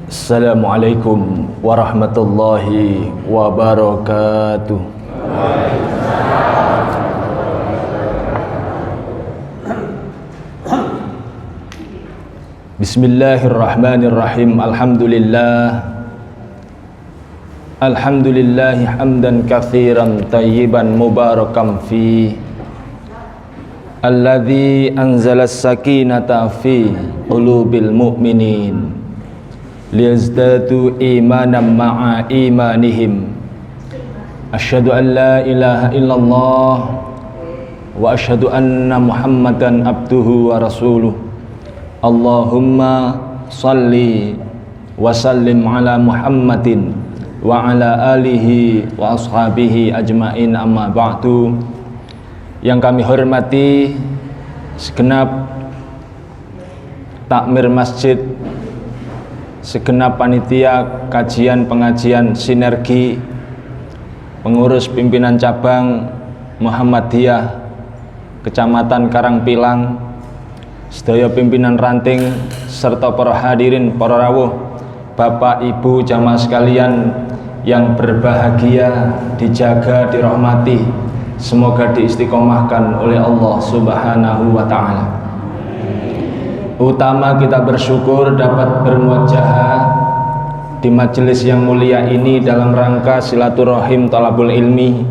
Assalamualaikum warahmatullahi wabarakatuh. Bismillahirrahmanirrahim. Alhamdulillahi hamdan katsiran tayyiban mubarakan fi alladzi anzalas sakinata fi qulubil mu'minin liyazdadu imanan ma'a imanihim. Asyhadu an la ilaha illallah wa asyhadu anna Muhammadan abduhu wa rasuluh. Allahumma salli wa sallim ala Muhammadin wa ala alihi wa ashabihi ajmain, amma ba'du. Yang kami hormati segenap takmir masjid, segenap panitia kajian pengajian sinergi, pengurus pimpinan cabang Muhammadiyah Kecamatan Karangpilang, sedaya pimpinan ranting serta para hadirin, para rawuh, Bapak Ibu jamaah sekalian yang berbahagia, dijaga, dirahmati, semoga diistiqomahkan oleh Allah Subhanahu wa ta'ala. Utama kita bersyukur dapat bermuajahah di majelis yang mulia ini dalam rangka silaturahim talabul ilmi.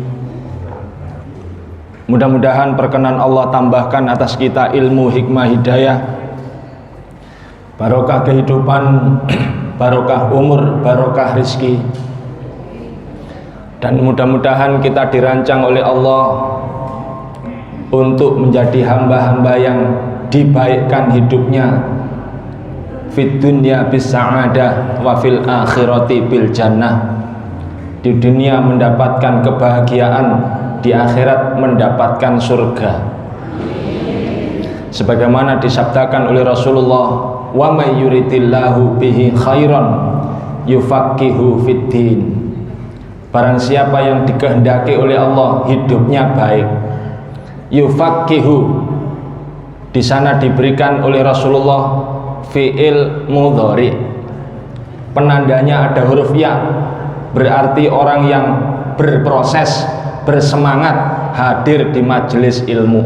Mudah-mudahan perkenan Allah tambahkan atas kita ilmu, hikmah, hidayah, barokah kehidupan, barokah umur, barokah rizki, dan mudah-mudahan kita dirancang oleh Allah untuk menjadi hamba-hamba yang dibaikkan hidupnya fid dunya bis sa'adah wa fil akhirati bil jannah. Di dunia mendapatkan kebahagiaan, di akhirat mendapatkan surga. Sebagaimana disabdakan oleh Rasulullah, wa may yuridillahu bihi khairan yufaqihu fid din. Barang siapa yang dikehendaki oleh Allah hidupnya baik, yufaqihu di sana diberikan oleh Rasulullah fi'il mudhari, penandanya ada huruf ya, berarti orang yang berproses, bersemangat hadir di majelis ilmu.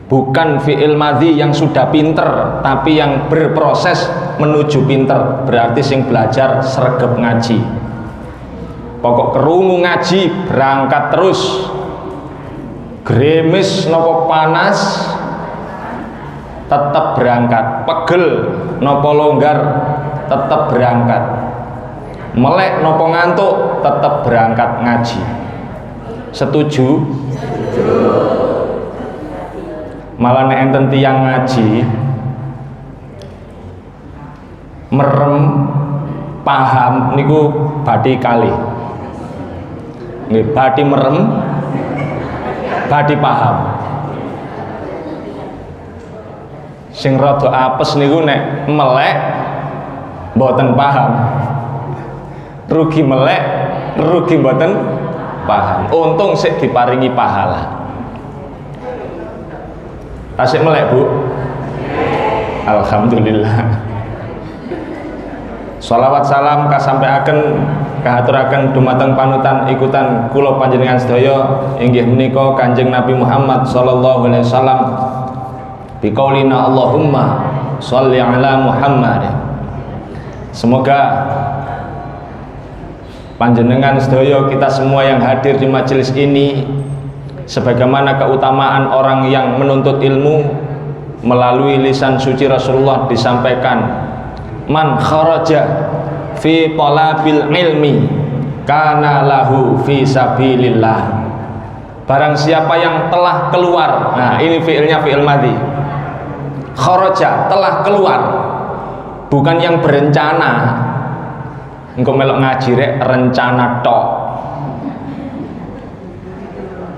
Bukan fi'il madhi yang sudah pinter, tapi yang berproses menuju pinter, berarti sing belajar sregep ngaji. Pokok kerungu ngaji berangkat terus, gremis nopo panas tetap berangkat, pegel nopo longgar tetap berangkat, melek nopo ngantuk tetap berangkat ngaji. Setuju? Malah nek enten tiyang ngaji merem paham niku badhe kalih. Nggih, badhe merem, badhe paham. Sing rada apes niku nek melek mboten paham, rugi melek, rugi mboten paham. Untung sik diparingi pahala. Tasik melek, Bu? Alhamdulillah. Shalawat salam kasampaiaken kahaturaken dumateng panutan ikutan kula panjenengan sedaya inggih menika Kanjeng Nabi Muhammad sallallahu alaihi wasallam. Biqaulina Allahumma sholli ala Muhammad. Semoga panjenengan sedaya, kita semua yang hadir di majelis ini, sebagaimana keutamaan orang yang menuntut ilmu, melalui lisan suci Rasulullah disampaikan, man kharaja fi talabil ilmi kana lahu fi sabilillah. Barang siapa yang telah keluar, nah ini fi'ilnya fi'il madhi, kharaja telah keluar, bukan yang berencana. Engko melok ngaji rek rencana tok,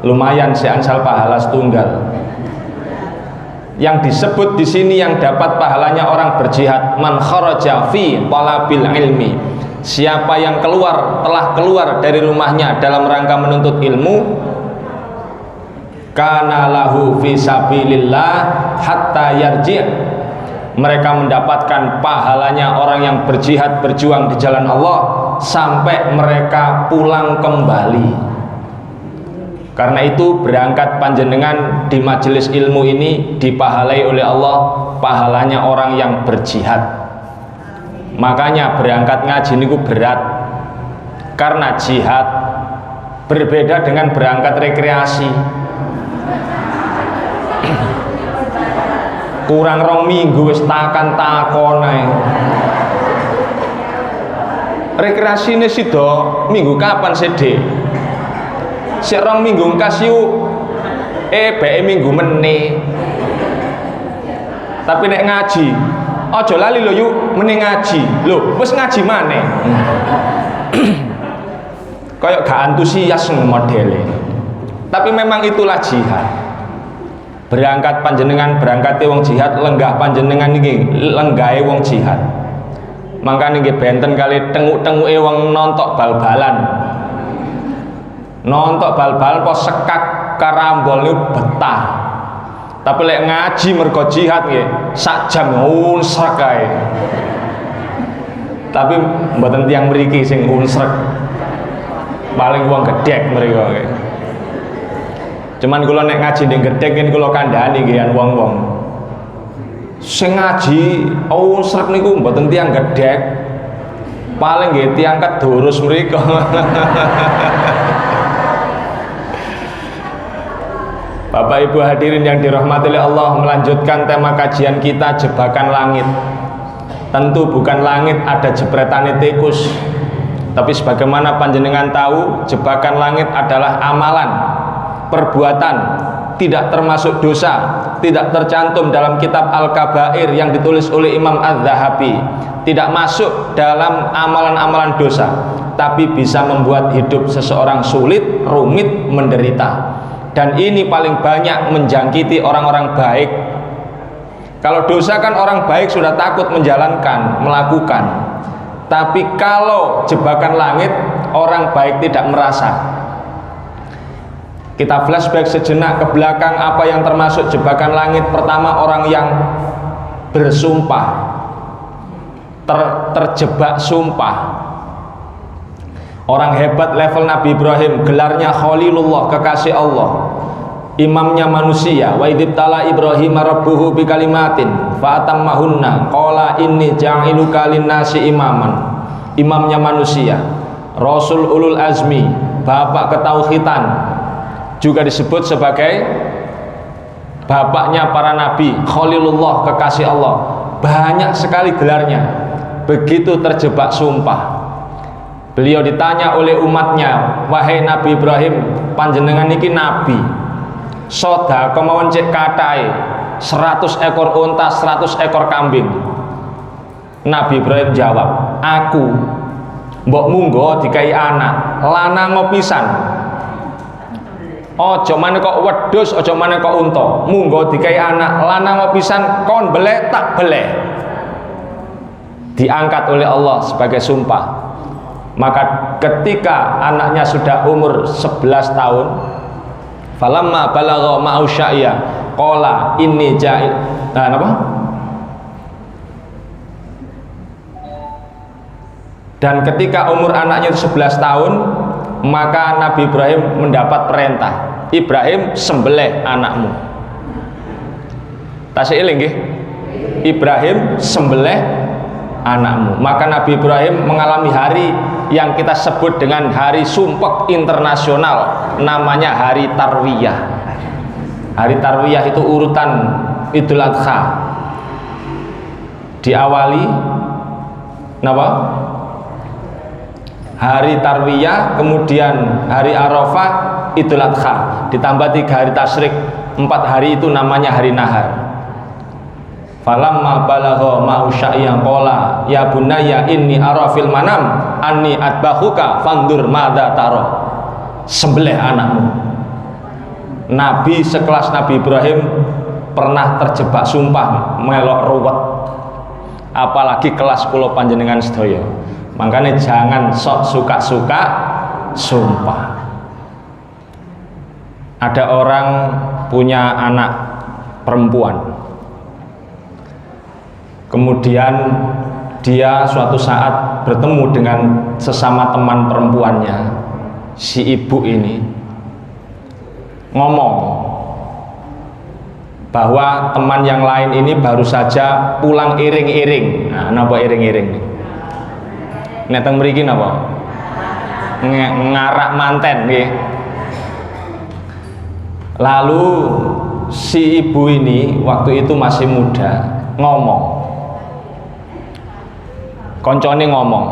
lumayan si ansal pahala setunggal. Yang disebut di sini yang dapat pahalanya orang berjihad, man kharaja fi talabil ilmi, siapa yang telah keluar dari rumahnya dalam rangka menuntut ilmu, kana lahu fi sabilillah hatta yarji', mereka mendapatkan pahalanya orang yang berjihad berjuang di jalan Allah sampai mereka pulang kembali. Karena itu berangkat panjenengan di majelis ilmu ini dipahalai oleh Allah pahalanya orang yang berjihad. Makanya berangkat ngaji niku berat, karena jihad berbeda dengan berangkat rekreasi. Kurang rong minggu wis takon ae. Rekreasine sida minggu kapan sih, Dik? Sik rong minggu kasih bae minggu meneh. Tapi nek ngaji, aja lali lho yuk meneh ngaji. Lho, wis ngaji maneh. Kayak gak antusias modele. Tapi memang itulah jihad. Berangkat panjenengan berangkate wong jihad, lenggah panjenengan iki lenggahe wong jihad. Mangkane nggih benten kali tenguk-tenguke wong nontok bal-balan. Nontok bal-balan po sekak karambol niku betah. Tapi lek ngaji mergo jihad nggih sak jam unsrek kae. Tapi mboten tiyang mriki sing unsrek. Paling wong gedhek mriko kae. Cuman kula nek ngaji ning gedhek ngen kula kandhani nggih wong-wong. Sing ngaji unsrek niku mboten tiyang gedhek. Paling nggih tiyang kedurus mriko. Bapak Ibu hadirin yang dirahmati oleh Allah, melanjutkan tema kajian kita jebakan langit. Tentu bukan langit ada jebretane tikus, tapi sebagaimana panjenengan tahu, jebakan langit adalah amalan, perbuatan, tidak termasuk dosa, tidak tercantum dalam kitab Al-Kabair yang ditulis oleh Imam Az-Zahabi, tidak masuk dalam amalan-amalan dosa, tapi bisa membuat hidup seseorang sulit, rumit, menderita. Dan ini paling banyak menjangkiti orang-orang baik. Kalau dosa kan orang baik sudah takut menjalankan, melakukan. Tapi kalau jebakan langit, orang baik tidak merasa. Kita flashback sejenak ke belakang apa yang termasuk jebakan langit. Pertama, orang yang bersumpah, terjebak sumpah. Orang hebat level Nabi Ibrahim, gelarnya Khalilullah, kekasih Allah, imamnya manusia. Wa idzibtala Ibrahim rabbuhu bikalimatin fa atammahunna qala inni ja'iluka linnasi imaman. Imamnya manusia, Rasul ulul azmi, bapak ketauhidan, juga disebut sebagai bapaknya para nabi, Khalilullah, kekasih Allah. Banyak sekali gelarnya. Begitu terjebak sumpah, beliau ditanya oleh umatnya, wahai Nabi Ibrahim, panjenengan niki nabi, sedekah kemawon cek kathah 100 ekor unta, 100 ekor kambing. Nabi Ibrahim jawab, aku mbok munggo dikai anak lanang pisan. Ojo maneh kok wedhus, ojo maneh kok unta, munggo dikai anak lanang pisan, kon beleh tak beleh. Diangkat oleh Allah sebagai sumpah. Maka ketika anaknya sudah umur 11 tahun, falamma balagha ma'u sya'ya qala inni ja'il. Nah, apa? Dan ketika umur anaknya 11 tahun, maka Nabi Ibrahim mendapat perintah, Ibrahim sembelih anakmu. Tasih eling nggih? Ibrahim sembelih anakmu. Maka Nabi Ibrahim mengalami hari yang kita sebut dengan hari sumpek internasional, namanya hari Tarwiyah. Hari Tarwiyah itu urutan Idul Adha. Diawali napa? Hari Tarwiyah, kemudian hari Arafah, Idul Adha, ditambah 3 hari tasyrik, 4 hari itu namanya hari nahar. Falamma balagha ma'u sya'yan qala ya bunayya inni ara fil manam anni atbahuka fandur madza tara. Sembelih anakmu. Nabi sekelas Nabi Ibrahim pernah terjebak sumpah melok ruwet, apalagi kelas kula panjenengan sedaya. Makanya jangan sok suka-suka sumpah. Ada orang punya anak perempuan, Kemudian dia suatu saat bertemu dengan sesama teman perempuannya. Si ibu ini ngomong bahwa teman yang lain ini baru saja pulang iring-iring. Nah, napa iring-iring? Nek teng mriki napa? Ngarak manten nggih. Lalu si ibu ini waktu itu masih muda ngomong. Koncone ngomong,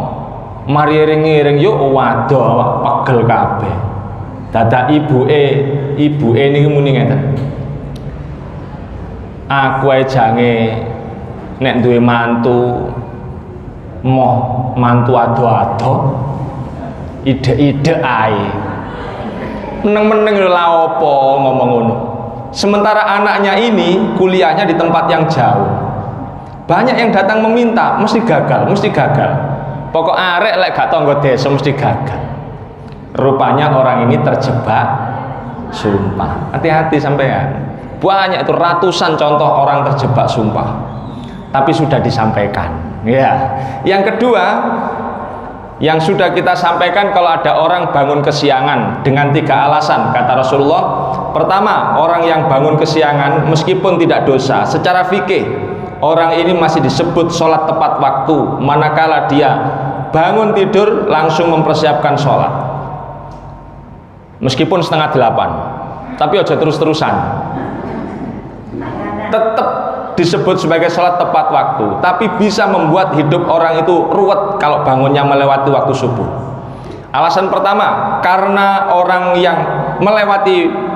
mari iring-iring yuk waduh awak pegel kabeh. Dadak ibuke niki muni ngeten. Aku ae jange nek duwe mantu moh mantu ado-ado ide-ide ae. Meneng-meneng lha apa ngomong ngono. Sementara anaknya ini kuliahnya di tempat yang jauh. Banyak yang datang meminta, mesti gagal. Pokok arek lek gak tangga desa mesti gagal. Rupanya orang ini terjebak sumpah. Hati-hati sampean. Banyak itu ratusan contoh orang terjebak sumpah. Tapi sudah disampaikan. Ya. Yang kedua, yang sudah kita sampaikan kalau ada orang bangun kesiangan dengan 3 alasan kata Rasulullah. Pertama, orang yang bangun kesiangan meskipun tidak dosa, secara fikih orang ini masih disebut sholat tepat waktu manakala dia bangun tidur langsung mempersiapkan sholat meskipun 7:30, tapi aja terus-terusan, tetap disebut sebagai sholat tepat waktu, tapi bisa membuat hidup orang itu ruwet kalau bangunnya melewati waktu subuh. Alasan pertama, karena orang yang melewati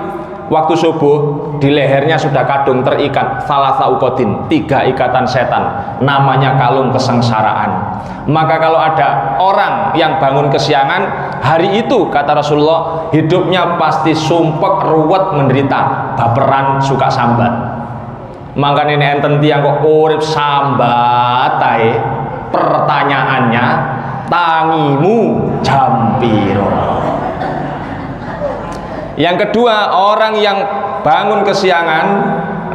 waktu subuh di lehernya sudah kadung terikat salasa uqodin, 3 ikatan setan, namanya kalung kesengsaraan. Maka kalau ada orang yang bangun kesiangan hari itu kata Rasulullah, hidupnya pasti sumpek, ruwet, menderita, baperan, suka sambat. Maka ini enten tiyang kok urip sambat ae, pertanyaannya tangimu jam piro? Yang kedua, orang yang bangun kesiangan,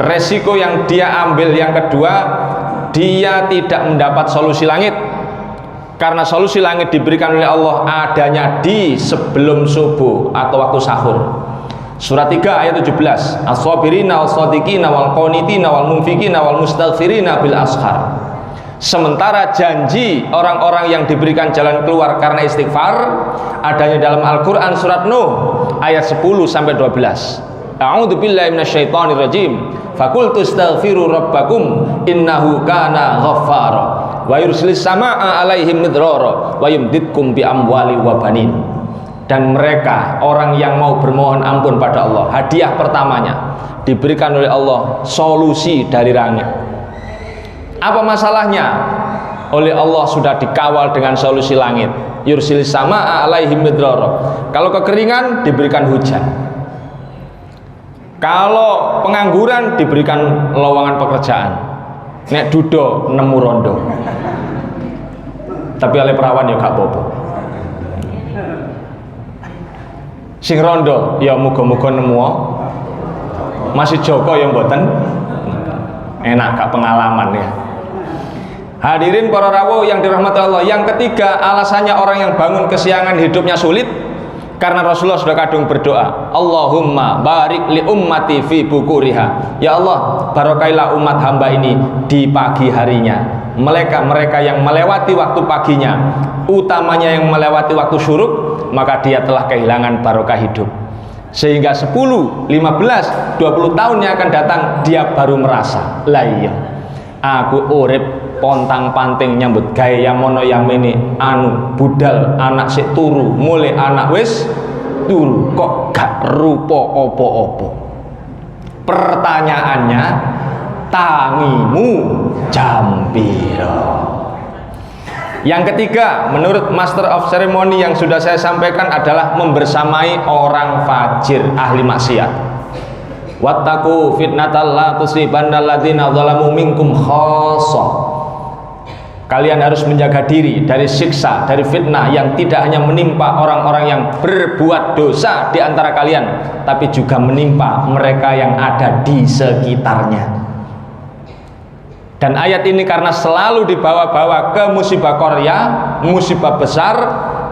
resiko yang dia ambil yang kedua, dia tidak mendapat solusi langit. Karena solusi langit diberikan oleh Allah adanya di sebelum subuh atau waktu sahur. Surat 3 ayat 17. As-sabirina was-shadiqina wal qanitina wal munfikina wal mustaghfirina bil ashar. Sementara janji orang-orang yang diberikan jalan keluar karena istighfar adanya dalam Al-Quran surat Nuh ayat 10 sampai 12. A'udzu billahi minasyaitonir rajim. Faqultu astaghfiru rabbakum innahu kana ghaffara wa yursilis samaa'a 'alaihim midrara wa yumditkum bi amwali wa banin. Dan mereka orang yang mau bermohon ampun pada Allah, hadiah pertamanya diberikan oleh Allah solusi dari langit. Apa masalahnya? Oleh Allah sudah dikawal dengan solusi langit. Yursilis samaa'a 'alaihim midrara. Kalau kekeringan diberikan hujan. Kalau pengangguran diberikan lowongan pekerjaan. Nek dudo nemu rondo. Tapi oleh perawan ya gak apa-apa. Sing rondo ya muga-muga nemu. Masih Joko yang mboten. Enak gak pengalaman ya. Hadirin para rawuh yang dirahmati Allah. Yang ketiga, alasannya orang yang bangun kesiangan hidupnya sulit karena Rasulullah sudah kadung berdoa, Allahumma barik li ummati fi bukuriha. Ya Allah, barokailah umat hamba ini di pagi harinya. Mereka yang melewati waktu paginya, utamanya yang melewati waktu syuruk, maka dia telah kehilangan barokah hidup. Sehingga 10, 15, 20 tahun yang akan datang dia baru merasa, lah iya, aku urip pontang panting nyambut gawe yang mono yang mene anu budal anak sik turu mulai anak wis turu kok gak rupa opo-opo. Pertanyaannya tangimu jam piro? Yang ketiga, menurut Master of Ceremony yang sudah saya sampaikan adalah membersamai orang fajir ahli maksiat. Wattaqu fitnatal la tusibanna alladziina zalamu minkum khassah. Kalian harus menjaga diri dari siksa, dari fitnah yang tidak hanya menimpa orang-orang yang berbuat dosa di antara kalian, tapi juga menimpa mereka yang ada di sekitarnya. Dan ayat ini karena selalu dibawa-bawa ke musibah Korea, musibah besar,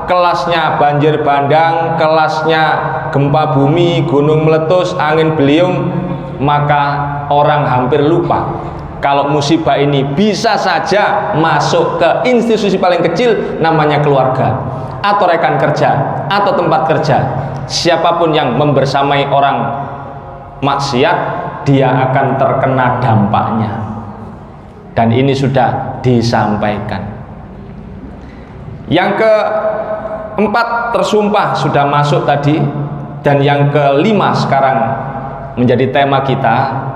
kelasnya banjir bandang, kelasnya gempa bumi, gunung meletus, angin beliung, maka orang hampir lupa kalau musibah ini bisa saja masuk ke institusi paling kecil namanya keluarga, atau rekan kerja, atau tempat kerja. Siapapun yang membersamai orang maksiat, dia akan terkena dampaknya. Dan ini sudah disampaikan. Yang keempat tersumpah sudah masuk tadi, dan yang kelima sekarang menjadi tema kita.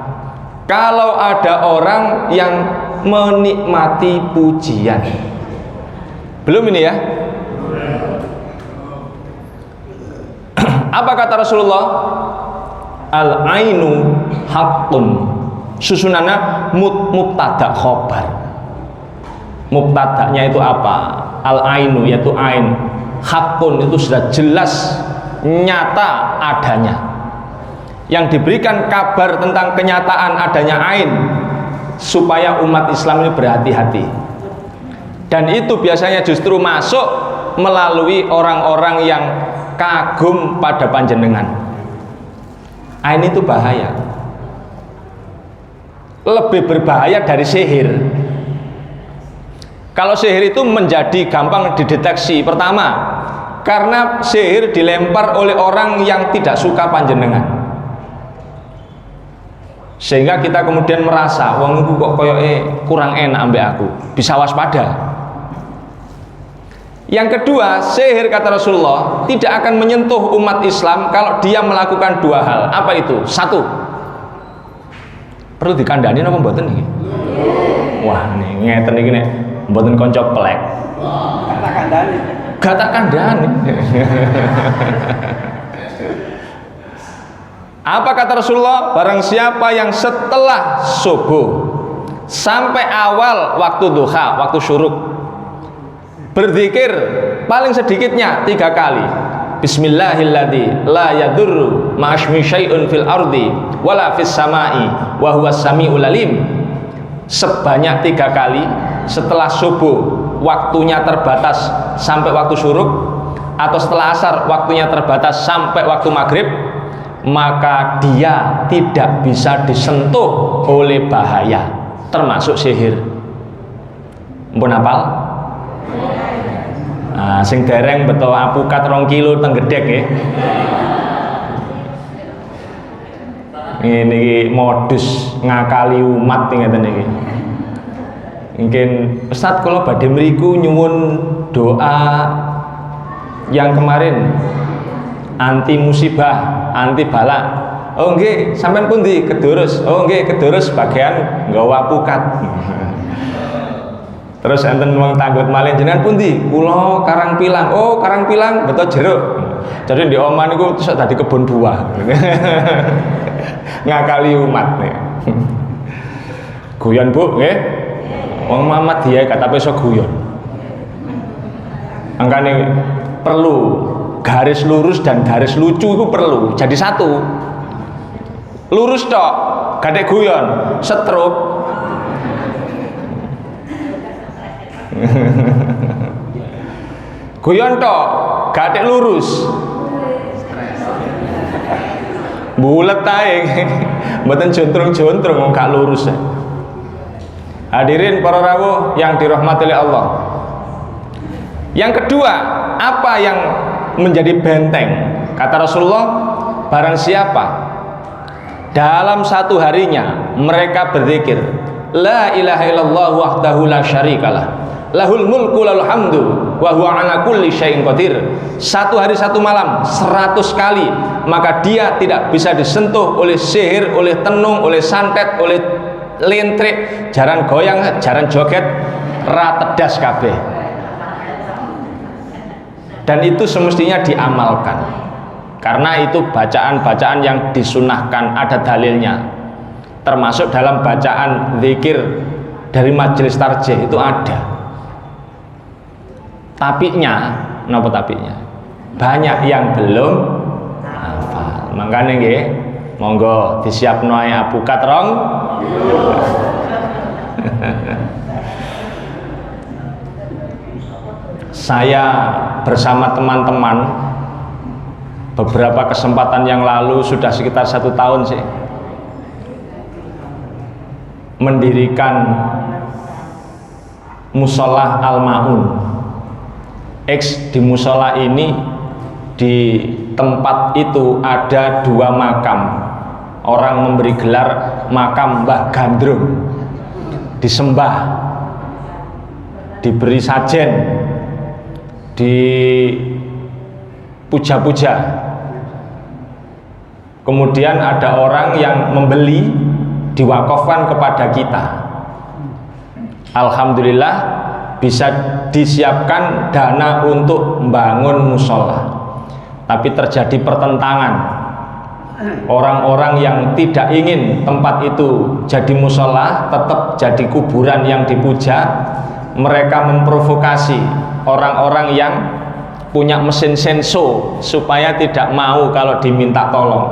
Kalau ada orang yang menikmati pujian, belum ini ya? Apa kata Rasulullah? Al-ainu haqqun. Susunannya mubtada khobar. Mubtadanya itu apa? Al-ainu yaitu ain. Haqqun itu sudah jelas, nyata adanya. Yang diberikan kabar tentang kenyataan adanya ain, supaya umat Islam ini berhati-hati. Dan itu biasanya justru masuk melalui orang-orang yang kagum pada panjenengan. Ain itu bahaya, lebih berbahaya dari sihir. Kalau sihir itu menjadi gampang dideteksi, pertama karena sihir dilempar oleh orang yang tidak suka panjenengan, sehingga kita kemudian merasa wong iku kok koyoke kurang enak ambek aku, bisa waspada. Yang kedua, sihir kata Rasulullah tidak akan menyentuh umat Islam kalau dia melakukan dua hal. Apa itu? Satu, perlu dikandani apa mboten iki? Wah, nih ngeten iki nek mboten kanca plek. Gak kandani. Gak tak kandani. Apa kata Rasulullah? Barang siapa yang setelah subuh sampai awal waktu duha, waktu syuruk, berzikir paling sedikitnya 3 kali, Bismillahilladzi la yadurru ma'asmi syai'un fil ardi wala fis sama'i wa huwas sami'ul alim, sebanyak 3 kali setelah subuh waktunya terbatas sampai waktu syuruk, atau setelah asar waktunya terbatas sampai waktu maghrib, maka dia tidak bisa disentuh oleh bahaya termasuk sihir. Mpun hafal? Nah, sing dereng beto apukat 2 kilo teng gedhek nggih. Ini modus ngakali umat ngeten iki. Mungkin Ustaz kula badhe mriku nyuwun doa yang kemarin anti musibah, anti bala. Oh nggih, sampean pundi kedurus? Oh nggih, kedurus bagian nggawa apukat. Terus enten wong tanggut malih, jenengan pundi? Kula Karangpilang. Oh, Karangpilang beto jeruk. Jadi di omah niku terus dadi kebun buah. Ngakali umat nih. Guyon Bu, nggih. Wong Muhammad dia kata iso guyon. Angkane perlu garis lurus dan garis lucu itu perlu jadi satu. Lurus tok, gadek guyon, stroke. Guyon tok, gak ada lurus. Bulet ae. Mboten jontrong-jontrong wong gak lurus. Hadirin para rawuh yang dirahmati oleh Allah. Yang kedua, apa yang menjadi benteng? Kata Rasulullah, barang siapa dalam satu harinya mereka berzikir la ilaha illallah wahdahu la syarikalah, lahul mulku lahul hamdu wa huwa ala kulli syai'in qadir, satu hari satu malam 100 kali, maka dia tidak bisa disentuh oleh sihir, oleh tenung, oleh santet, oleh lentrik, jaran goyang, jaran joget, ratedas kabeh. Dan itu semestinya diamalkan, karena itu bacaan-bacaan yang disunahkan, ada dalilnya, termasuk dalam bacaan zikir dari majelis tarjih itu ada. Tapinya, napa tapinya? Banyak yang belum hafal. Makanya nggih, monggo disiapno ae apukat rong. Saya bersama teman-teman beberapa kesempatan yang lalu, sudah sekitar 1 tahun sih, mendirikan musola Al-Ma'un. Di musola ini, di tempat itu ada 2 makam. Orang memberi gelar makam Mbah Gandrung, disembah, diberi sajen, dipuja-puja. Kemudian ada orang yang membeli, diwakafkan kepada kita. Alhamdulillah bisa disiapkan dana untuk membangun musola. Tapi terjadi pertentangan. Orang-orang yang tidak ingin tempat itu jadi musola, tetap jadi kuburan yang dipuja, mereka memprovokasi orang-orang yang punya mesin senso supaya tidak mau kalau diminta tolong.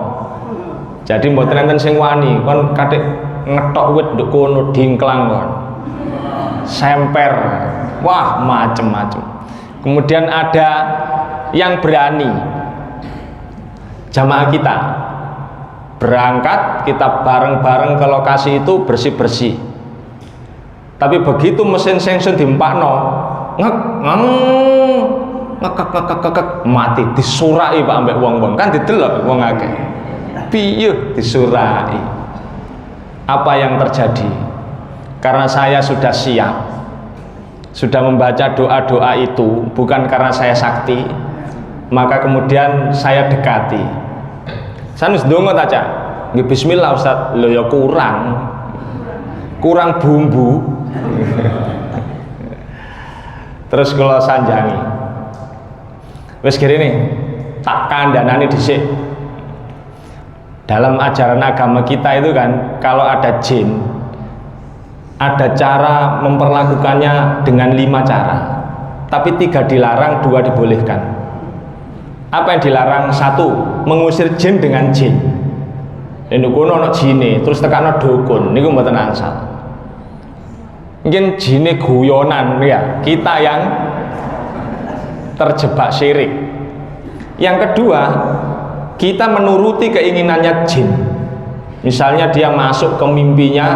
Jadi mboten enten sing wani kon katik ngetok wit nduk kono dingklang kon. Semper. Wah, macem-macem. Kemudian ada yang berani. Jamaah kita berangkat, kita bareng-bareng ke lokasi itu bersih-bersih. Tapi begitu mesin senso diempakno, ngek mati, disurai Pak ambek wong-wong, kan didelok wong akeh. Piye disurai? Apa yang terjadi? Karena saya sudah siap, sudah membaca doa-doa itu, bukan karena saya sakti, maka kemudian saya dekati. Saya wis ndonga ta, Cak? Nggih bismillah Ustaz. Lho ya kurang bumbu. Terus kalau sanjangi, wis kene tak kandhanane dhisik. Dalam ajaran agama kita itu kan, kalau ada jin, ada cara memperlakukannya dengan 5 cara, tapi 3 dilarang, 2 dibolehkan. Apa yang dilarang? 1, mengusir jin dengan jin. Nduk kono ana jine, terus tekakno dukun, niku mboten angsal. Mungkin jine guyonan ya, kita yang terjebak syirik. Yang kedua, kita menuruti keinginannya jin. Misalnya dia masuk ke mimpinya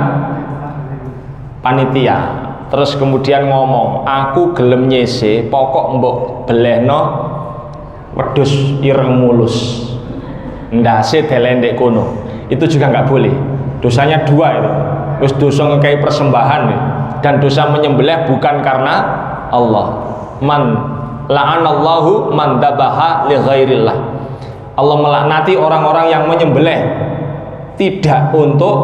panitia, terus kemudian ngomong, aku gelem nyese, pokok mbok belehno wedhus ireng mulus, ndase delendek kono. Itu juga nggak boleh. Dosanya 2 itu. Terus dosa ngekei persembahan ya. Dan dosa menyembelih bukan karena Allah. Man la'anallahu man dabaha li ghairillah. Allah melaknati orang-orang yang menyembelih tidak untuk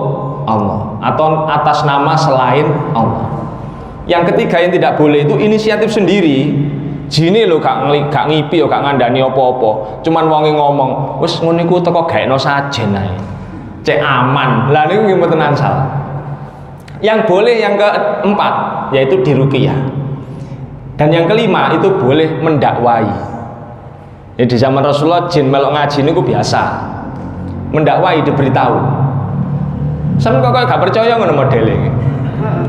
Allah atau atas nama selain Allah. Yang ketiga yang tidak boleh itu inisiatif sendiri. Jine lho gak ngipi yo gak ngandani apa-apa. Cuman wonge ngomong, wis ngono iku teko gaekno sajen ae. Cek aman. Lah niku nggih mboten angsal. Yang boleh yang keempat yaitu diruqyah. Dan yang kelima itu boleh mendakwai. Ya, di zaman Rasulullah jin melok ngaji niku biasa. Mendakwai, diberitahu. Sampe kok gak percaya ngono modele.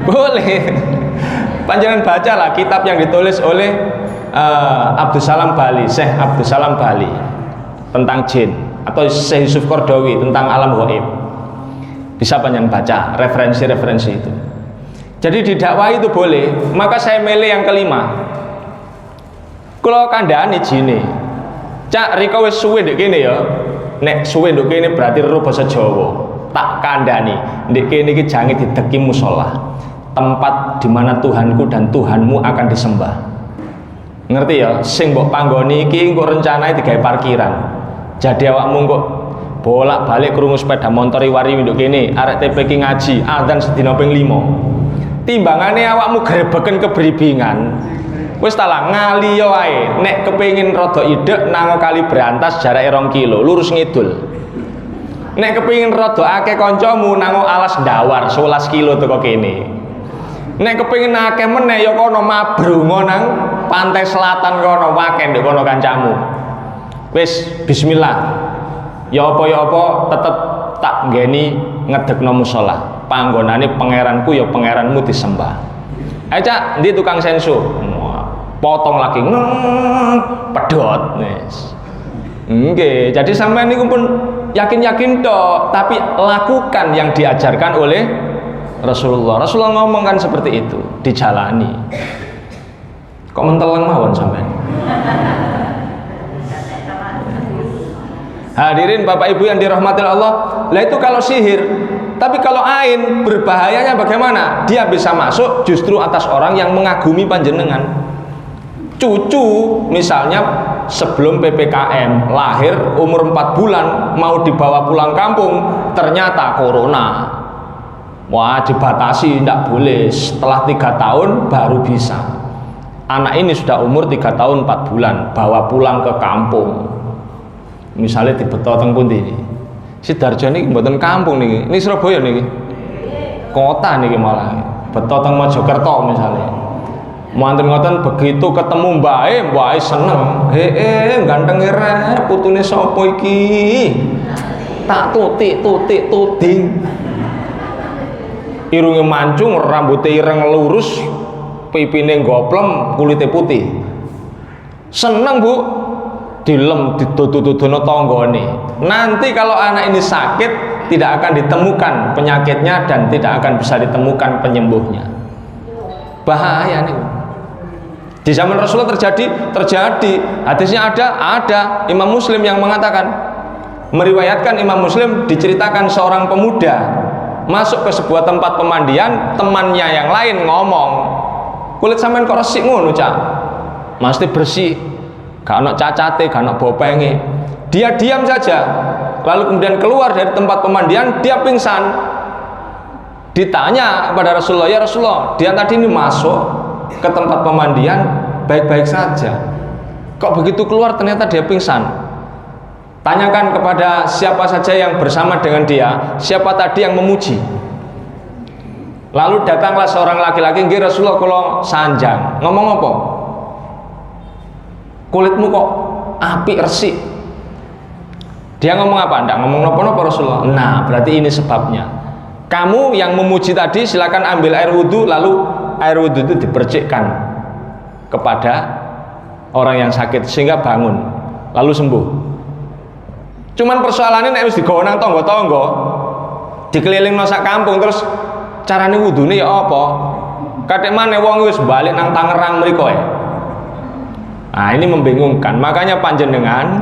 Boleh. Panjenengan bacalah kitab yang ditulis oleh Abdussalam Bali, Syekh Abdussalam Bali tentang jin, atau Syekh Yusuf Qaradawi tentang alam gaib. Bisa panjenengan baca referensi-referensi itu. Jadi didakwai itu boleh. Maka saya milih yang kelima. Kula kandhani jine. Cak riko wis suwe ndek kene ya. Nek suwe ndek kene berarti ro basa Jawa. Tak kandhani, ndek kene iki jange dideki musala. Tempat di mana Tuhanku dan Tuhanmu akan disembah. Ngerti ya, sing mbok panggoni iki engko rencanane digawe parkiran. Jadi awakmu kok bolak-balik krungu sepeda motor wari nduk kene, arek TP ki ngaji, adzan sedina ping 5. Timbangane awakmu grebeken kebribingan. Wis ta lah ngali yo wae. Nek kepengin rada idek nang Kali Brantas jarake 2 kilo, lurus ngidul. Nek kepengin rada akeh kancamu nang Alas Dawar 11 kilo teko kene. Nek kepengin akeh meneh ya kono mabrungo nang pantai selatan kono waken ndek kono kancamu. Wis bismillah. Ya apa tetep tak nggeni ngedekno musala. panggonane pangeranku ya pangeranmu disembah. Ayo Cak, ndi tukang senso? Potong lagi, pedot. Wis. Nggih, jadi sampean niku pun yakin-yakin tok, tapi lakukan yang diajarkan oleh Rasulullah. Rasulullah ngomong kan seperti itu, dijalani. Kok menteleng mawon sampean? Hadirin Bapak Ibu yang dirahmati Allah, lah itu kalau sihir. Tapi kalau ain, berbahayanya bagaimana? Dia bisa masuk justru atas orang yang mengagumi panjenengan. Cucu misalnya sebelum PPKM lahir umur 4 bulan mau dibawa pulang kampung, ternyata corona. Wah, dibatasi, tidak boleh. Setelah 3 tahun baru bisa. Anak ini sudah umur 3 tahun 4 bulan, bawa pulang ke kampung. Misalnya di Beto teng pundi ini. Sidoarjo niki mboten kampung niki. Ini Surabaya niki. Kota niki malah. Beto teng Mojokerto misalnya. Manten ngoten begitu ketemu mbake seneng. Ganteng rek, putune sapa iki? Tak tutik-tutik-tuting. Irunge mancung, rambutnya ireng lurus, pipine goplem, kulitnya putih. Seneng Bu, dilem didodo-dodono tanggane. Nanti kalau anak ini sakit, tidak akan ditemukan penyakitnya dan tidak akan bisa ditemukan penyembuhnya. Bahaya nih. Di zaman Rasulullah terjadi. Hadisnya ada. Imam Muslim yang mengatakan, meriwayatkan Imam Muslim, diceritakan seorang pemuda masuk ke sebuah tempat pemandian, temannya yang lain ngomong, kulit sampean kok resik ngono Cak? Mesti bersih, gak ono cacate, gak ono bopenge. Dia diam saja, lalu kemudian keluar dari tempat pemandian, dia pingsan. Ditanya kepada Rasulullah, ya Rasulullah, dia tadi ini masuk ke tempat pemandian baik-baik saja, kok begitu keluar ternyata dia pingsan. Tanyakan kepada siapa saja yang bersama dengan dia, siapa tadi yang memuji. Lalu datanglah seorang laki-laki, nggih Rasulullah kula sanjang. Ngomong apa? Kulitmu kok apik resik. Dia ngomong apa? Ndak ngomong napa-napa Rasulullah. Nah, berarti ini sebabnya. Kamu yang memuji tadi silakan ambil air wudhu, lalu air wudhu itu dipercikkan kepada orang yang sakit sehingga bangun, lalu sembuh. Cuman persoalannya nek wis digawa nang tangga-tangga, dikeliling sak kampung, terus carane wudune ya apa? Kathik maneh wong wis balik nang Tangerang mriko ya. Nah, ini membingungkan. Makanya panjenengan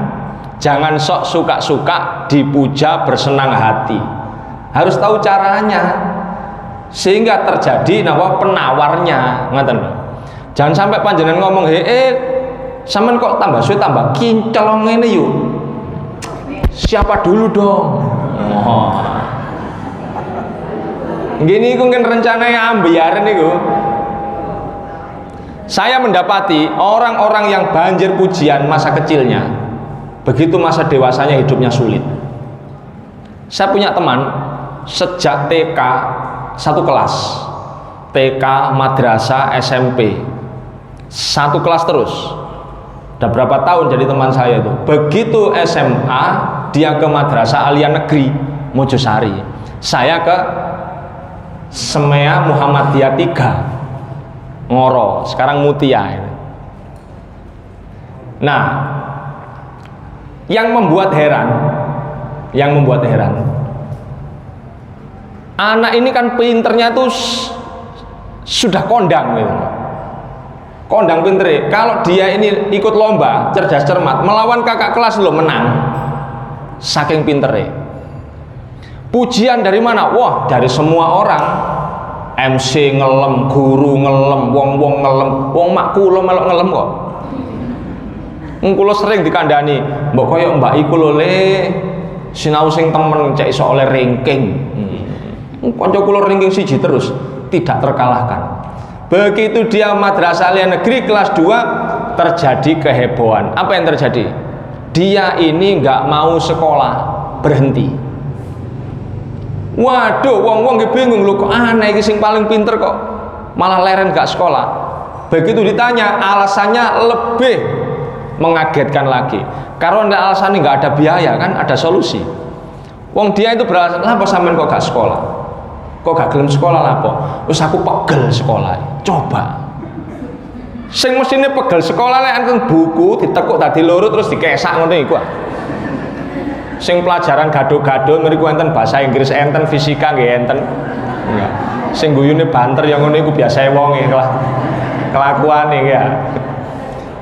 jangan sok suka-suka dipuja bersenang hati. Harus tahu caranya sehingga terjadi penawarnya, ngoten. Jangan sampai panjenengan ngomong, sampean kok tambah suwe tambah kinclong ngene yuk. Siapa dulu dong? Gini iku kan rencananya ambiar niku. Saya mendapati orang-orang yang banjir pujian masa kecilnya, begitu masa dewasanya hidupnya sulit. Saya punya teman sejak TK satu kelas, TK, madrasah, SMP, satu kelas terus. Udah berapa tahun jadi teman saya itu. Begitu SMA dia ke madrasah Alia Negeri Mojosari, saya ke Semea Muhammadiyah 3 Ngoro, sekarang Mutia. Nah, yang membuat heran, anak ini kan pinternya tuh sudah kondang gitu. Kondang pintere. Kalau dia ini ikut lomba cerdas cermat melawan kakak kelas lo menang. Saking pintere. Pujian dari mana? Wah, dari semua orang. MC ngelem, guru ngelem, wong-wong ngelem, wong mak kula melok ngelem kok. Kula sering dikandani, mbok koyo mbak iku lho le sinau sing temen cek iso oleh ranking. Kanca kula ranking 1 terus, tidak terkalahkan. Begitu dia madrasah Alia Negeri kelas 2 terjadi kehebohan. Apa yang terjadi? Dia ini nggak mau sekolah, berhenti. Waduh, wong-wong bingung lho, kok aneh iki sing paling pinter kok malah leren gak sekolah. Begitu ditanya, alasannya lebih mengagetkan lagi. Karena alasannya nggak ada biaya kan, ada solusi. Wong dia itu beralasan, "Lah sampean kok gak sekolah?" Kok gak gelem sekolah lah apa? Wis aku pegel sekolah. Coba. Sing mestine pegel sekolah lek enten buku ditekuk dadi loro terus dikesak ngono iku. Sing pelajaran gado-gado mriku enten bahasa Inggris enten, fisika nggih enten. Enggak. Sing guyune banter ya ngono iku biasae wong kelakuane ya.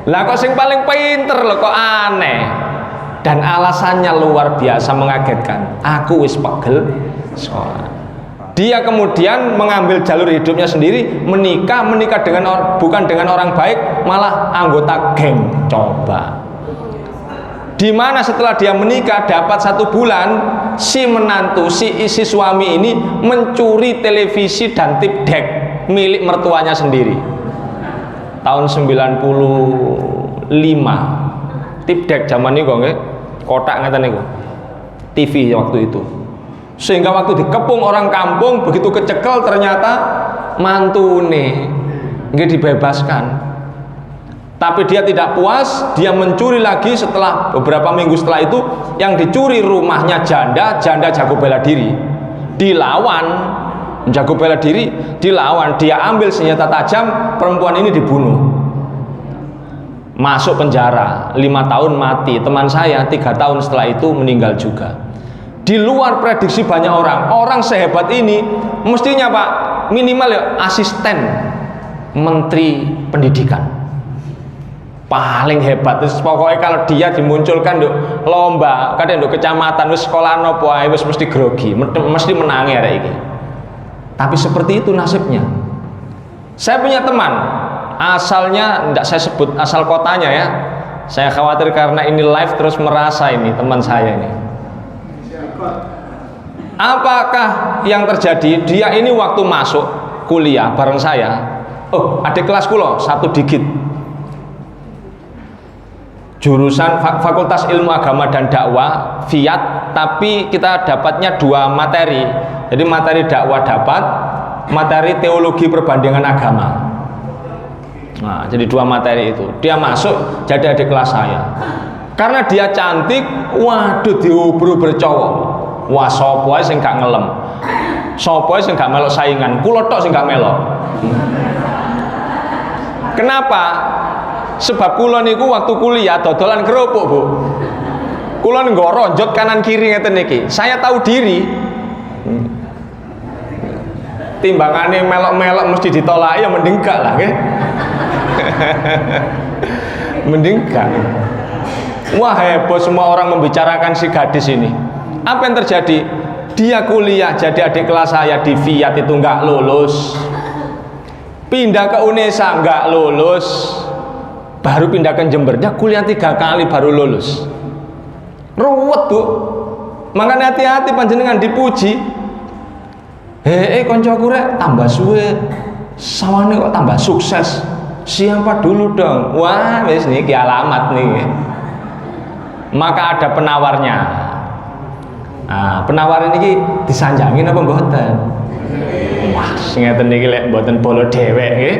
Lah kok sing paling pinter lho kok aneh. Dan alasannya luar biasa mengagetkan. Aku wis pegel sekolah. Dia kemudian mengambil jalur hidupnya sendiri, menikah dengan bukan dengan orang baik, malah anggota geng. Coba. Di mana setelah dia menikah dapat 1 bulan, si menantu, si suami ini mencuri televisi dan tip deck milik mertuanya sendiri. Tahun 95. Tip deck zaman niku nggih, kotak ngeten niku. TV waktu itu. Sehingga waktu dikepung orang kampung, begitu kecekel ternyata mantune nggih dibebaskan. Tapi dia tidak puas, dia mencuri lagi setelah beberapa minggu setelah itu. Yang dicuri rumahnya janda jago bela diri. Dilawan, jago bela diri, dilawan. Dia ambil senjata tajam, perempuan ini dibunuh. Masuk penjara, 5 tahun mati. Teman saya 3 tahun setelah itu meninggal juga. Di luar prediksi banyak orang sehebat ini mestinya Pak minimal ya asisten menteri pendidikan paling hebat. Terus pokoknya kalau dia dimunculkan untuk lomba kadang untuk kecamatan wis sekolah nopo ae wis mesti grogi, mesti menangi arek iki. Tapi seperti itu nasibnya. Saya punya teman asalnya tidak saya sebut asal kotanya ya, saya khawatir karena ini live terus merasa ini teman saya ini. Apakah yang terjadi? Dia ini waktu masuk kuliah bareng saya, adik kelas kula 1 digit, jurusan Fakultas Ilmu Agama dan Dakwah FIAT, tapi kita dapatnya 2 materi. Jadi materi dakwah dapat, materi teologi perbandingan agama. Nah, jadi 2 materi itu. Dia masuk jadi adik kelas saya. Karena dia cantik, waduh diubur-ubur cowok. Wah, sapa ae sing gak ngelem. Sapa ae sing gak melok saingan, kula tok sing gak melok. Kenapa? Sebab kula niku waktu kuliah dodolan kerupuk, Bu. Kula nggo ronjot kanan kiri ngeten niki. Saya tahu diri. Timbangane melok-melok mesti ditolaki ya mending gak lah nggih. Mending gak. Wah, heboh semua orang membicarakan si gadis ini. Apa yang terjadi? Dia kuliah jadi adik kelas saya di FIAT itu nggak lulus, pindah ke UNESA nggak lulus, baru pindah ke Jember. Dia kuliah 3 kali baru lulus. Ruwet, Bu. Makanya hati-hati panjenengan dipuji. Koncoku rek tambah suwe, sawane kok tambah sukses. Siapa dulu dong? Wah, wis niki alamat nih. Maka ada penawarnya. Nah, penawaran ini disanjangin apa mboten? Wah, sing ngeten niki lek mboten bolo dhewek nggih.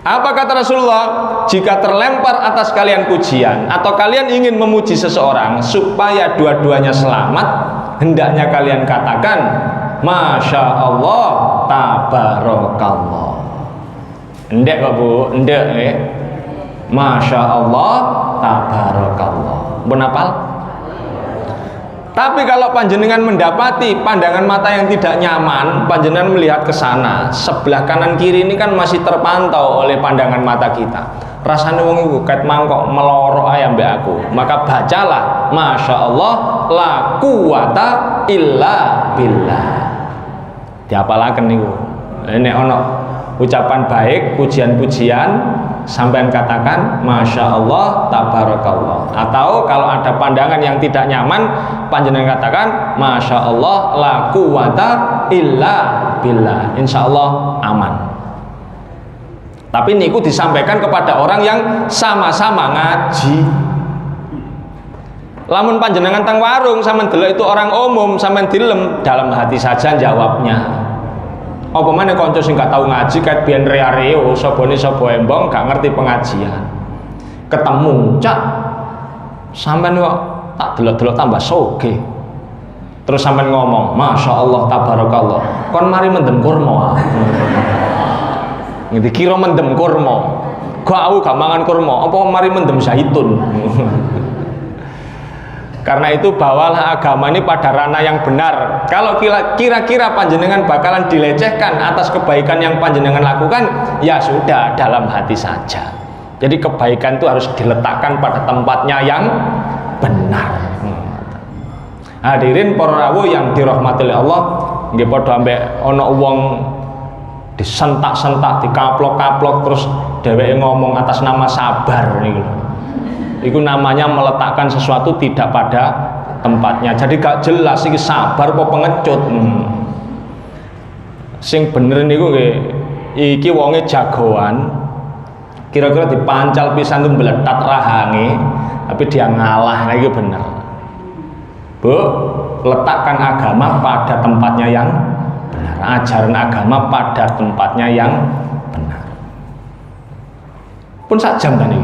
Apa kata Rasulullah? Jika terlempar atas kalian pujian atau kalian ingin memuji seseorang supaya dua-duanya selamat, hendaknya kalian katakan Masya Allah, tabarakallah. Ndek kok Bu, ndek nggih. Masya Allah, tabarakallah. Benapal? Tapi kalau panjenengan mendapati pandangan mata yang tidak nyaman, panjenengan melihat ke sana, sebelah kanan kiri ini kan masih terpantau oleh pandangan mata kita. Rasanya wong iku ket mangkok melorok ae ambek aku. Maka bacalah Masya Allah la quwata illa billah. Diapalaken niku. Nek ana ucapan baik, pujian-pujian, sampean katakan Masya Allah, tabarakallah. Atau kalau ada pandangan yang tidak nyaman, panjenengan katakan Masya Allah, la quwata illa billah. Insya Allah aman. Tapi niku disampaikan kepada orang yang sama-sama ngaji. Lamun panjenengan teng warung sampean delok itu orang umum, sampean dilem, dalam hati saja jawabnya. Apa mana konco sing gak tau ngaji kayak biyen rea-reo sobone sobo embong gak ngerti pengajian. Ketemu, Cak. Sampean kok tak delok-delok tambah soge. Terus sampean ngomong, Masya Allah, tabarakallah, kon mari mendem kurma. Ngerti kira mendem kurma. Kok aku gak mangan kurma, apa mari mendem zaitun. Karena itu bawalah agama ini pada ranah yang benar. Kalau kira-kira panjenengan bakalan dilecehkan atas kebaikan yang panjenengan lakukan, ya sudah, dalam hati saja. Jadi kebaikan itu harus diletakkan pada tempatnya yang benar. Hadirin para rawuh yang dirahmati oleh Allah, nggih padha ambek ana wong disentak-sentak, dikaplok-kaplok, terus dheweke ngomong atas nama sabar niku. Itu namanya meletakkan sesuatu tidak pada tempatnya. Jadi gak jelas iki sabar apa pengecut. Sing bener niku nggih, iki wonge jagoan. Kira-kira dipancal pisan tuh meletat rahange, tapi dia ngalah, nah itu bener. Bu, letakkan agama pada tempatnya yang benar. Ajaran agama pada tempatnya yang benar. Pun sak jam kan ini.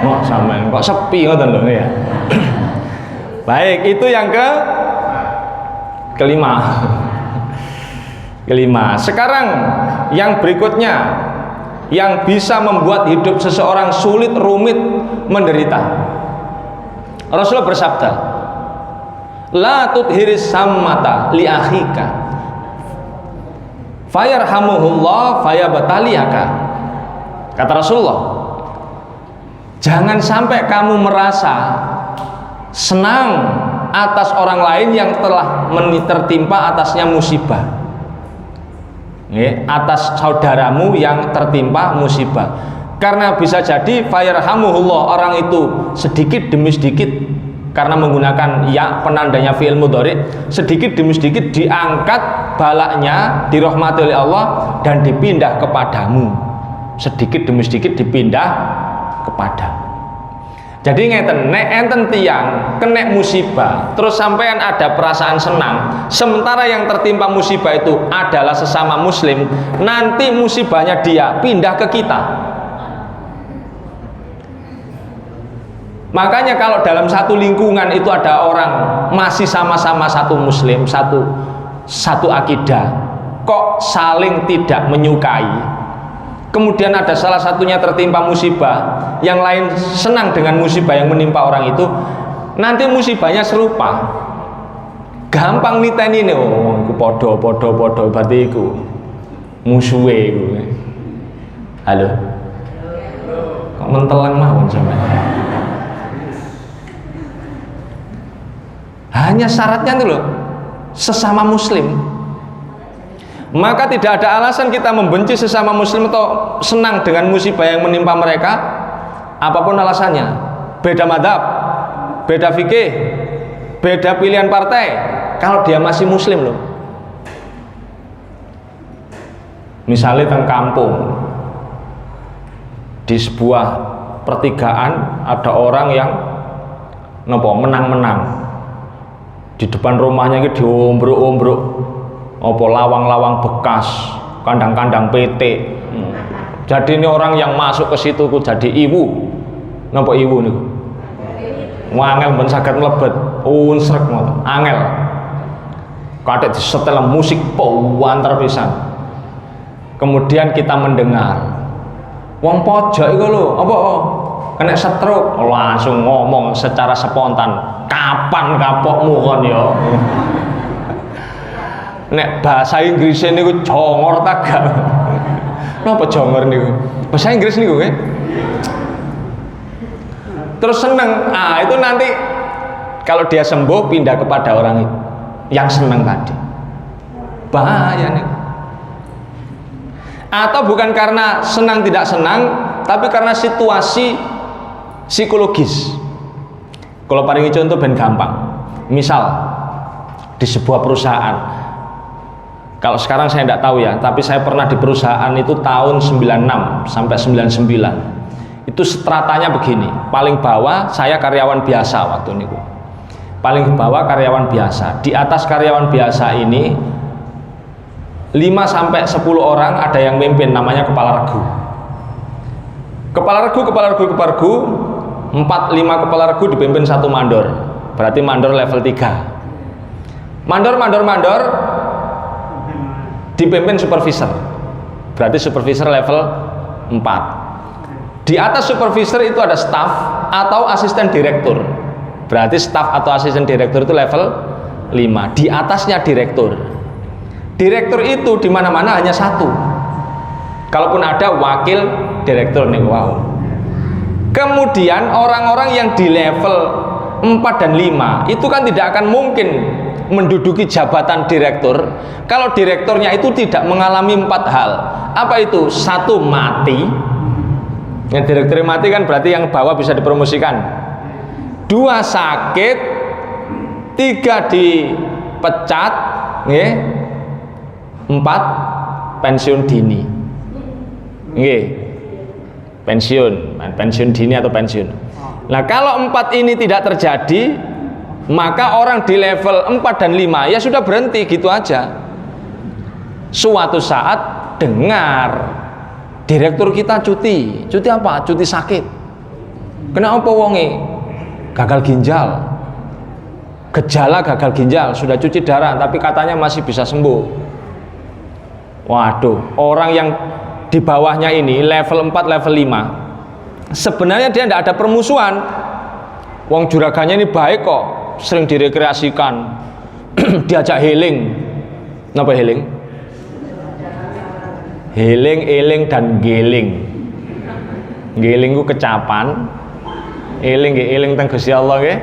Oh, sampean kok sepi ngoten lho ya. Baik, itu yang kelima. Kelima. Sekarang yang berikutnya yang bisa membuat hidup seseorang sulit, rumit, menderita. Rasulullah bersabda, la tudhiris sammata li akhika fayarhamuhullah fayabataliyaka. Kata Rasulullah, jangan sampai kamu merasa senang atas orang lain yang telah tertimpa atasnya musibah, atas saudaramu yang tertimpa musibah. Karena bisa jadi fayarhamuhullah, orang itu sedikit demi sedikit, karena menggunakan ya penandanya fi'il mudhari, sedikit demi sedikit diangkat balaknya, dirahmati oleh Allah dan dipindah kepadamu. Sedikit demi sedikit dipindah kepadamu. Jadi ngeten, nek enten tiang kena musibah, terus sampean ada perasaan senang, sementara yang tertimpa musibah itu adalah sesama muslim, nanti musibahnya dia pindah ke kita. Makanya kalau dalam satu lingkungan itu ada orang masih sama-sama satu muslim, satu akidah, kok saling tidak menyukai, kemudian ada salah satunya tertimpa musibah, yang lain senang dengan musibah yang menimpa orang itu, nanti musibahnya serupa, gampang niteni nih, oh iku podo berarti iku musuhe iku. Halo, kok mentelang mawon sampean? Hanya syaratnya itu loh, sesama muslim. Maka tidak ada alasan kita membenci sesama muslim atau senang dengan musibah yang menimpa mereka, apapun alasannya. Beda madhab, beda fikih, beda pilihan partai, kalau dia masih muslim loh. Misalnya teng kampung, di sebuah pertigaan ada orang yang menang-menang. Di depan rumahnya itu diombruk-ombruk apa lawang-lawang bekas, kandang-kandang PT. Jadi ini orang yang masuk ke situ ku jadi iwu. Napa iwu niku? Wangel ben saged mlebet, unsrek ngoten. Angel. Kathik disetel musik pawanter pisan. Kemudian kita mendengar wong pojok iku lho, apa kena stroke, langsung ngomong secara spontan, kapan kapokmu kon ya? Nek bahasa Inggris niku jongor ta gak? Napa jongor niku? Bahasa Inggris niku nggih. Terus seneng. Ah, itu nanti kalau dia sembuh pindah kepada orang yang senang tadi. Bahaya nih. Atau bukan karena senang tidak senang, tapi karena situasi psikologis. Kalau paringi contoh ben gampang. Misal di sebuah perusahaan, kalau sekarang saya tidak tahu ya, tapi saya pernah di perusahaan itu tahun 96 sampai 99. Itu stratanya begini, paling bawah saya karyawan biasa waktu itu. Paling bawah karyawan biasa. Di atas karyawan biasa ini 5 sampai 10 orang ada yang mimpin, namanya kepala regu. Kepala regu 4-5 kepala regu dipimpin satu mandor. Berarti mandor level 3. Mandor dipimpin supervisor. Berarti supervisor level 4. Di atas supervisor itu ada staff atau asisten direktur. Berarti staff atau asisten direktur itu level 5. Di atasnya direktur. Direktur itu di mana-mana hanya satu. Kalaupun ada wakil direktur nih, wow. Kemudian orang-orang yang di level 4 dan 5 itu kan tidak akan mungkin menduduki jabatan direktur kalau direkturnya itu tidak mengalami 4 hal. Apa itu? 1, mati. Yang direktur mati kan berarti yang bawah bisa dipromosikan. 2, sakit. 3, dipecat. 4, pensiun dini. Pensiun dini atau pensiun. Nah, kalau 4 ini tidak terjadi, maka orang di level 4 dan 5 ya sudah berhenti gitu aja. Suatu saat dengar direktur kita cuti apa? Cuti sakit. Kenapa wonge? Gagal ginjal. Gejala gagal ginjal, sudah cuci darah tapi katanya masih bisa sembuh. Waduh, orang yang di bawahnya ini level 4, level 5 sebenarnya dia tidak ada permusuhan. Wong juragannya ini baik kok, sering direkreasikan, diajak healing. Napa healing? Healing, eling, dan geling. Geling ku kecapan, eling teng Gusti Allah nggih.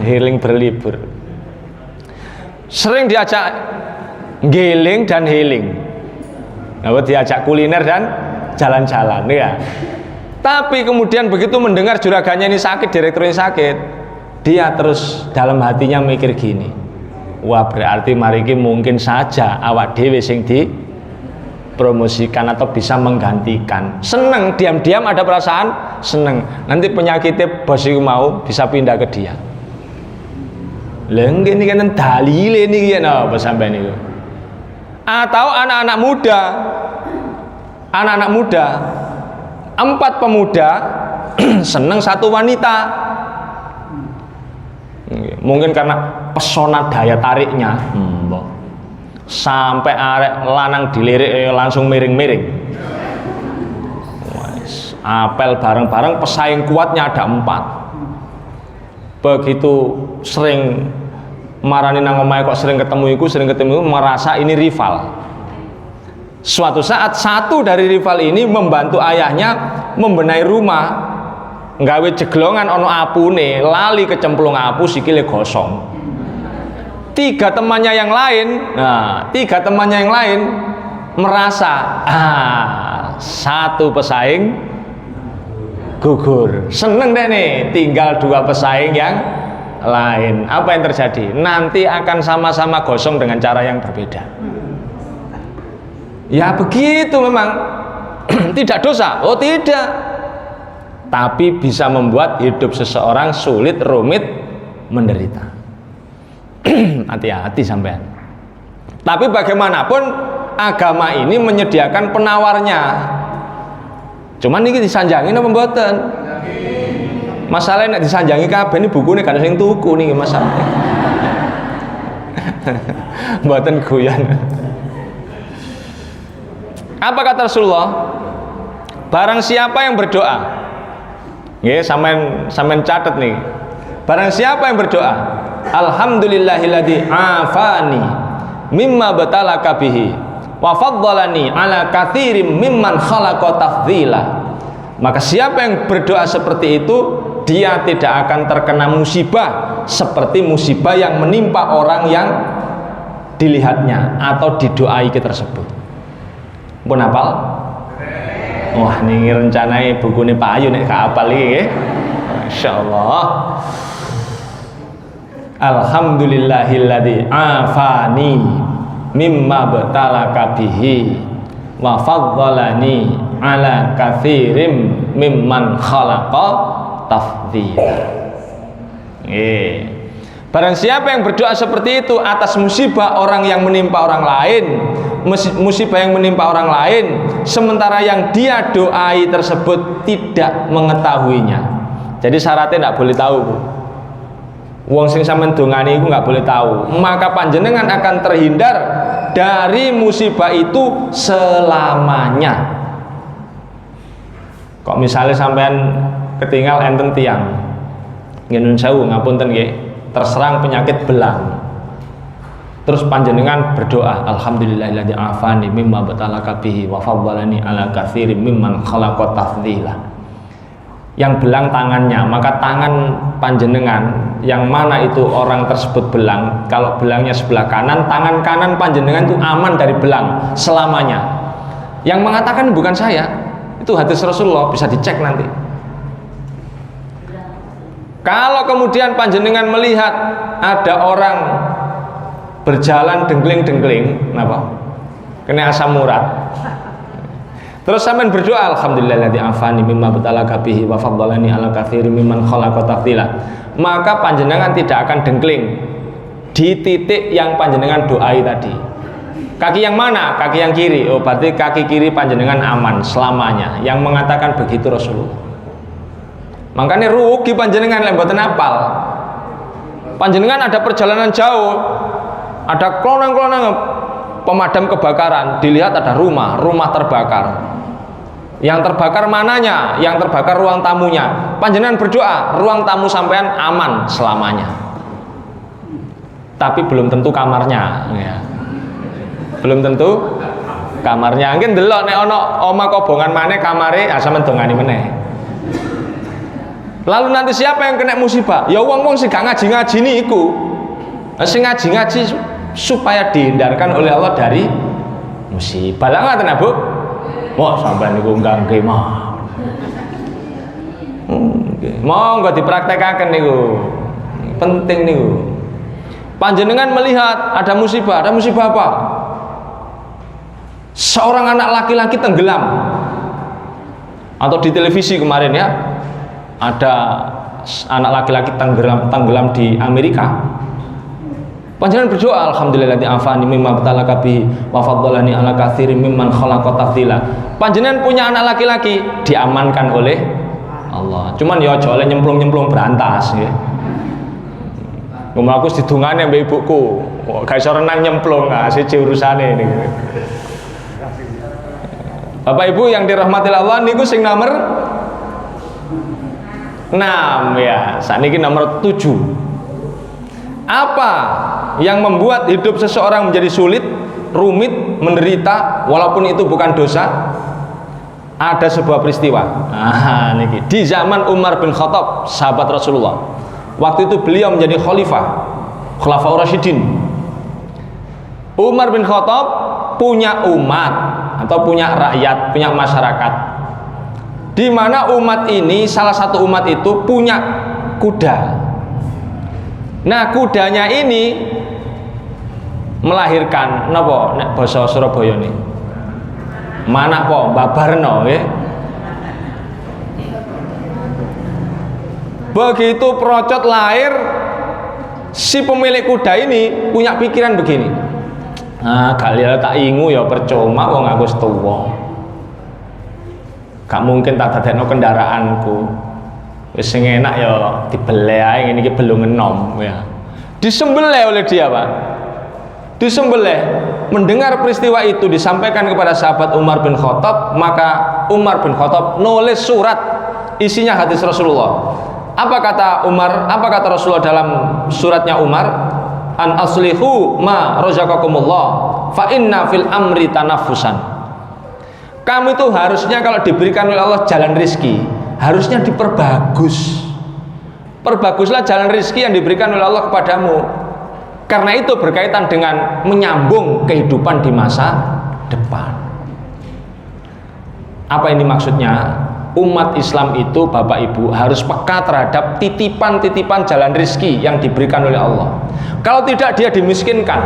Healing berlibur. Sering diajak geling dan healing. Nah, diajak kuliner dan jalan-jalan ya. Tapi kemudian begitu mendengar juragannya ini sakit, direkturnya sakit, dia terus dalam hatinya mikir gini, wah berarti mariki mungkin saja awak dhewe sing dipromosikan atau bisa menggantikan. Seneng, diam-diam ada perasaan seneng. Nanti penyakitnya bos iku mau bisa pindah ke dia. Lha ngene kan dalile niki ya napa sampean niku. Atau anak-anak muda 4 pemuda seneng 1 wanita. Mungkin karena pesona daya tariknya, sampai arek lanang dilirik langsung miring-miring. Apel bareng-bareng, pesaing kuatnya ada 4. Begitu sering marani nang omahe kok sering ketemu, merasa ini rival. Suatu saat satu dari rival ini membantu ayahnya membenahi rumah, nggawe jeglongan ono apune, lali kecemplung apu, sikile gosong. 3 temannya yang lain merasa satu pesaing gugur, seneng deh nih, tinggal 2 pesaing yang lain. Apa yang terjadi? Nanti akan sama-sama gosong dengan cara yang berbeda. Ya begitu memang. Tidak dosa? Oh tidak. Tapi bisa membuat hidup seseorang sulit, rumit, menderita. Hati-hati sampean. Tapi bagaimanapun agama ini menyediakan penawarnya. Cuman ini disanjangi apa mboten? Masalahnya nek disanjangi kabeh ini buku ini kan sing tuku nih masalah. Mboten guyon. Apa kata Rasulullah? Barang siapa yang berdoa, nggih sampean catet nih. Barang siapa yang berdoa, alhamdulillahilladzi afani mimma batalaka bihi wa faddalani ala katsirin mimman khalaqa tafdhila. Maka siapa yang berdoa seperti itu, dia tidak akan terkena musibah seperti musibah yang menimpa orang yang dilihatnya atau didoai tersebut. Pun hafal? Wah, ini rencananya buku ini Pak Ayu nek hafal iki nggih. Masyaallah. Alhamdulillahilladzi afani mimma batalaka bihi wa faddalani ala katsirin mimman khalaqa tafdhila. Barang siapa yang berdoa seperti itu atas musibah orang yang menimpa orang lain, musibah yang menimpa orang lain, sementara yang dia doai tersebut tidak mengetahuinya. Jadi syaratnya tidak boleh tahu, Bu. Wong sing sampean dongani iku nggak boleh tahu, maka panjenengan akan terhindar dari musibah itu selamanya. Kok misalnya sampean ketinggal enten tiang, nggih sewu ngapunten nggih, terserang penyakit belang. Terus panjenengan berdoa, alhamdulillahilladzi afani mimma batalaka bihi wa faddalani ala katsirin mimman khalaqa tafdhila. Yang belang tangannya, maka tangan panjenengan yang mana itu orang tersebut belang, kalau belangnya sebelah kanan, tangan kanan panjenengan itu aman dari belang selamanya. Yang mengatakan bukan saya, itu hadis Rasulullah, bisa dicek nanti. Kalau kemudian panjenengan melihat ada orang berjalan dengkling-dengkling, kenapa? Kena asam urat. Terus sampean berdoa, alhamdulillahilladzi afani mimma batalaka bihi wa faddalani ala katsirin mimman khalaqa tafdhila. Maka panjenengan tidak akan dengkling di titik yang panjenengan doai tadi. Kaki yang mana? Kaki yang kiri. Oh, berarti kaki kiri panjenengan aman selamanya. Yang mengatakan begitu Rasulullah. Makanya rugi panjenengan lek mboten apal. Panjenengan ada perjalanan jauh, ada klonang-klonang pemadam kebakaran, dilihat ada rumah terbakar. Yang terbakar mananya? Yang terbakar ruang tamunya. Panjenengan berdoa, ruang tamu sampean aman selamanya. Tapi belum tentu kamarnya, ya. Belum tentu kamarnya. Mungkin delok nek ana omah kobongan maneh kamare, sampean dongani meneh. Lalu nanti siapa yang kena musibah? Ya wong-wong sing gak ngaji-ngaji niku. Sing ngaji-ngaji supaya dihindarkan oleh Allah dari musibah. Lah ngaten, Bu? Wah, sampai niku nggih mah. Monggo dipraktekake niku. Penting niku. Panjenengan melihat ada musibah apa? Seorang anak laki-laki tenggelam. Atau di televisi kemarin ya, ada anak laki-laki tenggelam di Amerika. Panjenengan berdoa, alhamdulillahilladzi afani mimma batalaka bihi wa faddalani ala katsirin mimman khalaqa tafdhila. Panjenengan punya anak laki-laki diamankan oleh Allah. Cuman ya aja oleh nyemplung-nyemplung berantas nggih. Ngomong aku didungane mbek ibuku, gak iso renang nyemplung, siji urusane niku. Bapak Ibu yang dirahmati Allah niku sing nomor 6 ya, sakniki nomor 7. Apa yang membuat hidup seseorang menjadi sulit, rumit, menderita walaupun itu bukan dosa? Ada sebuah peristiwa. Niki di zaman Umar bin Khattab, sahabat Rasulullah. Waktu itu beliau menjadi Khulafaur Rasyidin. Umar bin Khattab punya umat atau punya rakyat, punya masyarakat. Di mana umat ini, salah satu umat itu punya kuda. Nah, kudanya ini melahirkan napa nek basa Surabaya nih. Manak po babarno nggih. Begitu procot lahir, si pemilik kuda ini punya pikiran begini. Kalian tak ingu ya percuma wong aku wis tuwa. Gak mungkin tak dadekno kendaraanku. Wis sing enak ya dibeleh ae ngene iki belum enom ya. Disembelih oleh dia, Pak. Disembelih. Mendengar peristiwa itu disampaikan kepada sahabat Umar bin Khattab, maka Umar bin Khattab nulis surat isinya hadis Rasulullah. Apa kata Umar? Apa kata Rasulullah dalam suratnya Umar? An aslihu ma razaqakumullah fa inna fil amri tanaffusan. Kamu itu harusnya kalau diberikan oleh Allah jalan rizki, harusnya diperbagus. Perbaguslah jalan rizki yang diberikan oleh Allah kepadamu. Karena itu berkaitan dengan menyambung kehidupan di masa depan. Apa ini maksudnya? Umat Islam itu, Bapak Ibu, harus peka terhadap titipan-titipan jalan rizki yang diberikan oleh Allah. Kalau tidak, dia dimiskinkan.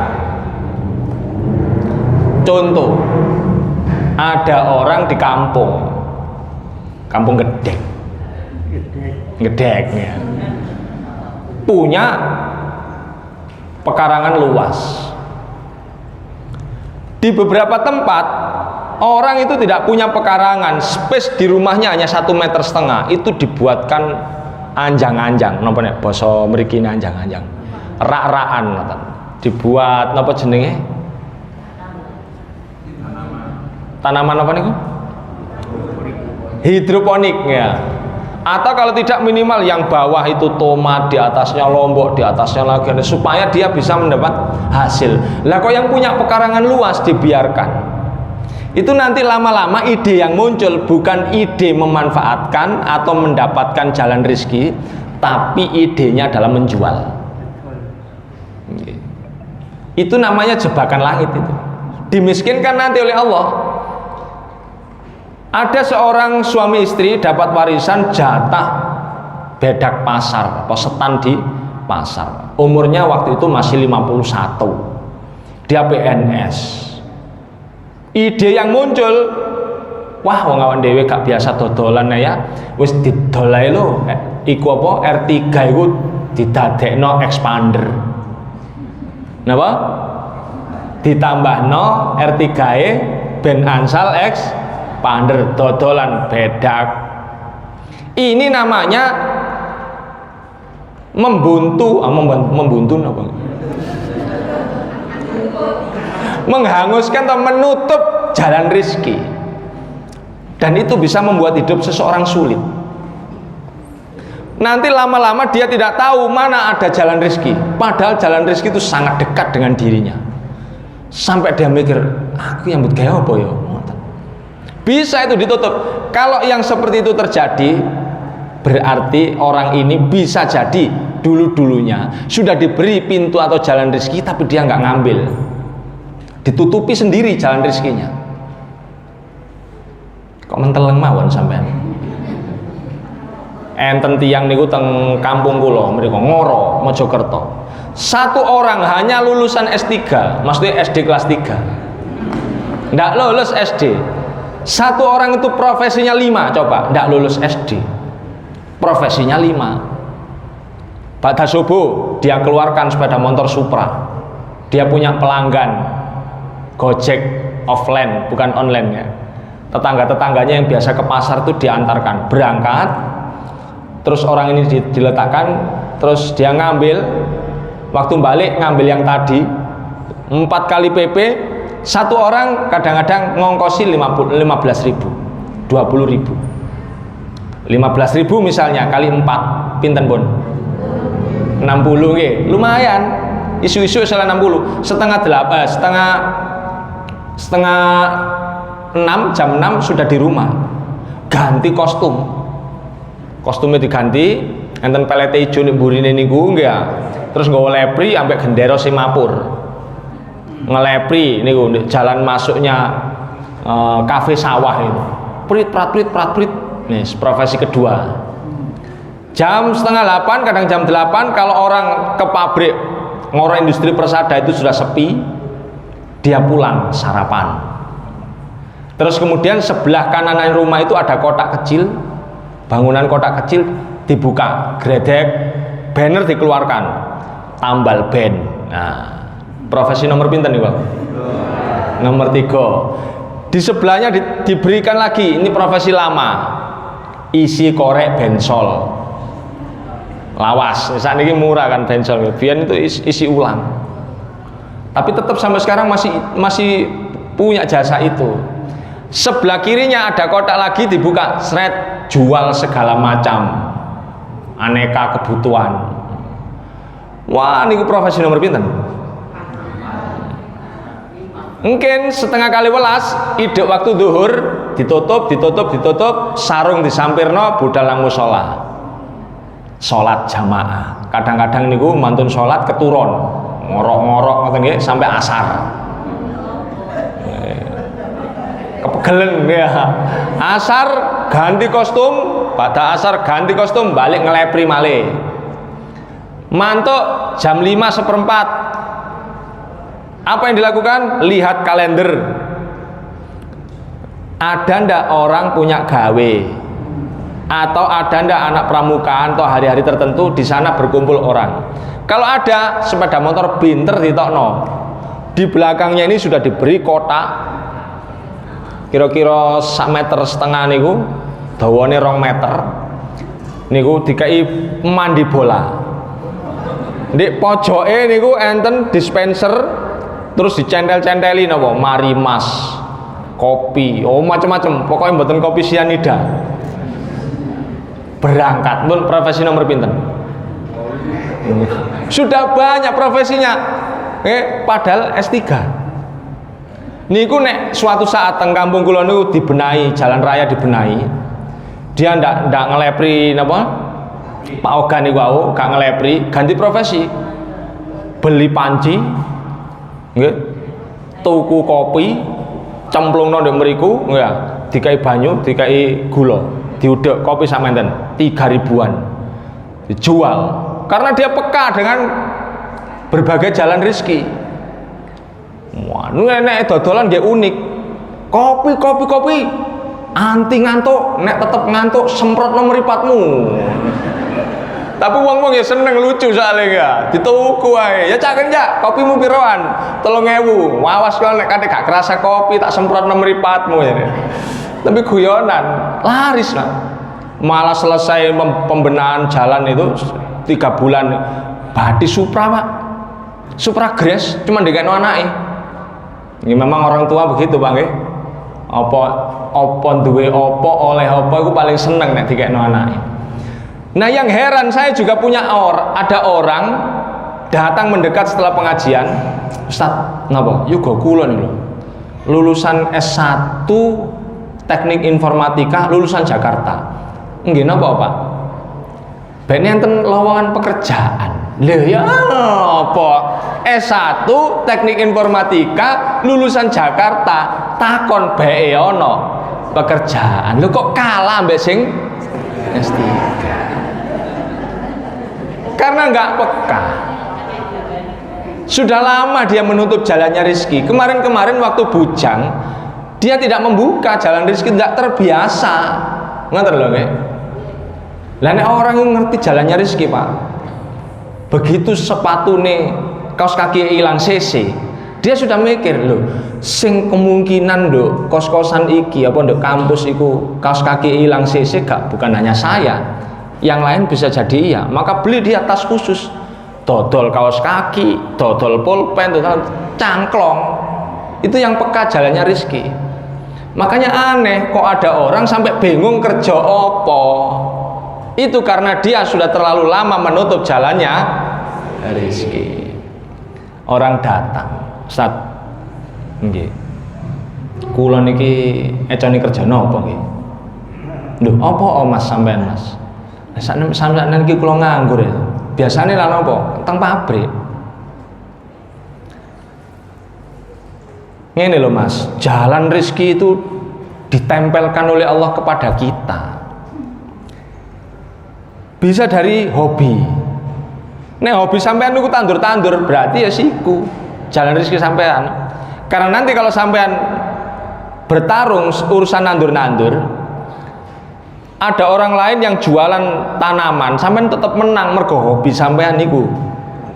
Contoh, ada orang di kampung Gedek ya, punya pekarangan luas. Di beberapa tempat orang itu tidak punya pekarangan, space di rumahnya hanya 1,5 meter, itu dibuatkan anjang-anjang napa nek basa mriki anjang-anjang. Rak-rakan ngoten. Dibuat napa jenenge? Tanaman apa niku? Hidroponik ya. Atau kalau tidak minimal yang bawah itu tomat, di atasnya lombok, di atasnya lagi, supaya dia bisa mendapat hasil. Lah kok yang punya pekarangan luas dibiarkan, itu nanti lama-lama ide yang muncul bukan ide memanfaatkan atau mendapatkan jalan rezeki, tapi idenya adalah menjual. Itu namanya jebakan langit itu. Dimiskinkan nanti oleh Allah. Ada seorang suami istri dapat warisan jatah bedak pasar atau setan di pasar. Umurnya waktu itu masih 51. Dia PNS. Ide yang muncul, wah wong awan dhewe gak biasa dodolan ya. Wis didolai lho, iku apa R3 iku didadekno expander. Napa? Ditambahno R3-e ben ansal expander dodolan bedak. Ini namanya membuntu apa? Menghanguskan atau menutup jalan rezeki. Dan itu bisa membuat hidup seseorang sulit. Nanti lama-lama dia tidak tahu mana ada jalan rezeki. Padahal jalan rezeki itu sangat dekat dengan dirinya. Sampai dia mikir, aku yang buat gaya apa ya? Bisa itu ditutup. Kalau yang seperti itu terjadi, berarti orang ini bisa jadi dulu-dulunya sudah diberi pintu atau jalan rezeki, tapi dia nggak ngambil. Ditutupi sendiri jalan rezekinya. Kok menteleng mawon sampean? Enten tiyang niku teng kampung kula mriku Ngoro, Mojokerto. Satu orang hanya lulusan S3, maksudnya SD kelas 3. Nggak lulus SD. Satu orang itu profesinya 5, coba, nggak lulus SD. Profesinya 5. Pada subuh dia keluarkan sepeda motor Supra. Dia punya pelanggan Gojek offline, bukan online ya. Tetangga-tetangganya yang biasa ke pasar itu diantarkan, berangkat, terus orang ini diletakkan, terus dia ngambil, waktu balik ngambil yang tadi 4 kali PP, satu orang kadang-kadang ngongkosi 15.000, 20.000, 15.000 misalnya kali 4 pinten pun 60 nggih, lumayan. Isu-isu salah 60, setengah 6, jam 6 sudah di rumah. Ganti kostum. Kostumnya diganti, enten pelete ijo nek mburine niku nggih ya. Terus nggawa lepri ambek gendera Simapur. Ngelepri niku jalan masuknya kafe sawah itu. Prit. Nih, profesi kedua. Jam setengah 8, kadang jam 8 kalau orang ke pabrik Ngoro Industri Persada itu sudah sepi, dia pulang sarapan. Terus kemudian sebelah kanan rumah itu ada kotak kecil, bangunan kotak kecil dibuka, gredek, banner dikeluarkan, tambal ban. Nah, profesi nomor pinten nih Pak? Nomor 3. Di sebelahnya diberikan lagi, ini profesi lama, isi korek bensol. Lawas, saat ini murah kan bensol, biar itu isi ulang. Tapi tetap sampai sekarang masih punya jasa itu. Sebelah kirinya ada kotak lagi dibuka, seret, jual segala macam, aneka kebutuhan. Wah, ini profesi nomor pinten? Mungkin setengah kali welas, ide waktu duhur ditutup, sarung disampirno budal nang musala. Sholat jamaah. Kadang-kadang niku mantun sholat keturun, ngorok-ngorok ngoten nggih sampai asar. Kepegelen ya. Asar ganti kostum, pada asar ganti kostum, balik ngelepri malih. Mantuk jam 5:15. Apa yang dilakukan? Lihat kalender. Ada ndak orang punya gawe? Atau ada ndak anak pramukaan atau hari-hari tertentu di sana berkumpul orang? Kalau ada, sepeda motor binter ditokno. Di belakangnya ini sudah diberi kotak kira-kira 1,5 meter niku, dawane 2 meter. niku dikai mandi bola. Di pojoke niku enten dispenser terus dicendel-cendeli napa Marimas, kopi, macam-macam. Pokoknya mboten kopi sianida. Berangkat pun profesi nomor pinten? Sudah banyak profesinya. Padahal S3. Niku nek suatu saat teng kampung kula niku dibenahi, jalan raya dibenahi. Dia ndak ngelepri napa? Pak Oga niku wau gak ngelepri, ganti profesi. Beli panci, nggih. Tuku kopi, cemplungno ndek mriku, nggih. Dikai banyu, dikai gula, diudek kopi sak menten, 3.000-an. Dijual. Karena dia peka dengan berbagai jalan rezeki. Wah, nek dodolan nggih unik. Kopi. Anti ngantuk, nek tetep ngantuk semprot mripatmu. Tapi wong-wong ya seneng lucu soalnya ya. Dituku ae. Ya caken ya, kopimu piroan? 3.000. Awas kok nek kate gak kerasa kopi tak semprot mripatmu ya. Tapi guyonan, laris lah. Malah selesai pembenahan jalan itu 3 bulan. Badi Supra, Pak. Supra Grace cuma dikekno anake. Ini memang orang tua begitu, Bang nggih. Apa duwe apa oleh apa iku paling seneng nek dikekno anake. Nah, yang heran saya juga punya ada orang datang mendekat setelah pengajian, Ustaz, napa? Yoga kula niku lho. Lulusan S1 Teknik Informatika lulusan Jakarta. Nggih napa, Pak? Ben enten lowongan pekerjaan. Lho ya apa? S1 Teknik Informatika lulusan Jakarta, takon bae ana pekerjaan. Lho kok kalah mbek sing S3? Karena nggak peka. Sudah lama dia menutup jalannya rezeki. Kemarin waktu bujang, dia tidak membuka jalan rezeki, tidak terbiasa. Ngerti lho nggih? Lah nek orang ngerti jalannya rezeki, Pak. Begitu sepatune kaos kaki hilang CC, dia sudah mikir loh, sing kemungkinan nduk kos-kosan iki apa nduk kampus iku kaos kaki hilang CC bukan hanya saya. Yang lain bisa jadi iya, maka beli dia tas khusus, dodol kaos kaki, dodol pulpen, dodol cangklong. Itu yang peka jalannya rezeki. Makanya aneh kok ada orang sampai bingung kerja apa. Itu karena dia sudah terlalu lama menutup jalannya rezeki. Orang datang, Ustaz, nggih. Kula niki econi kerja napa nggih? Lho, apa Mas sampean Mas? Sampeyan niki kula nganggur ya. Biasane lan apa? Teng pabrik. Ngene lho Mas, jalan rezeki itu ditempelkan oleh Allah kepada kita. Bisa dari hobi. Nek hobi sampean niku tandur-tandur, berarti ya siku jalan rezeki sampean. Karena nanti kalau sampean bertarung urusan nandur-nandur, ada orang lain yang jualan tanaman, sampean tetap menang mergo hobi sampean niku.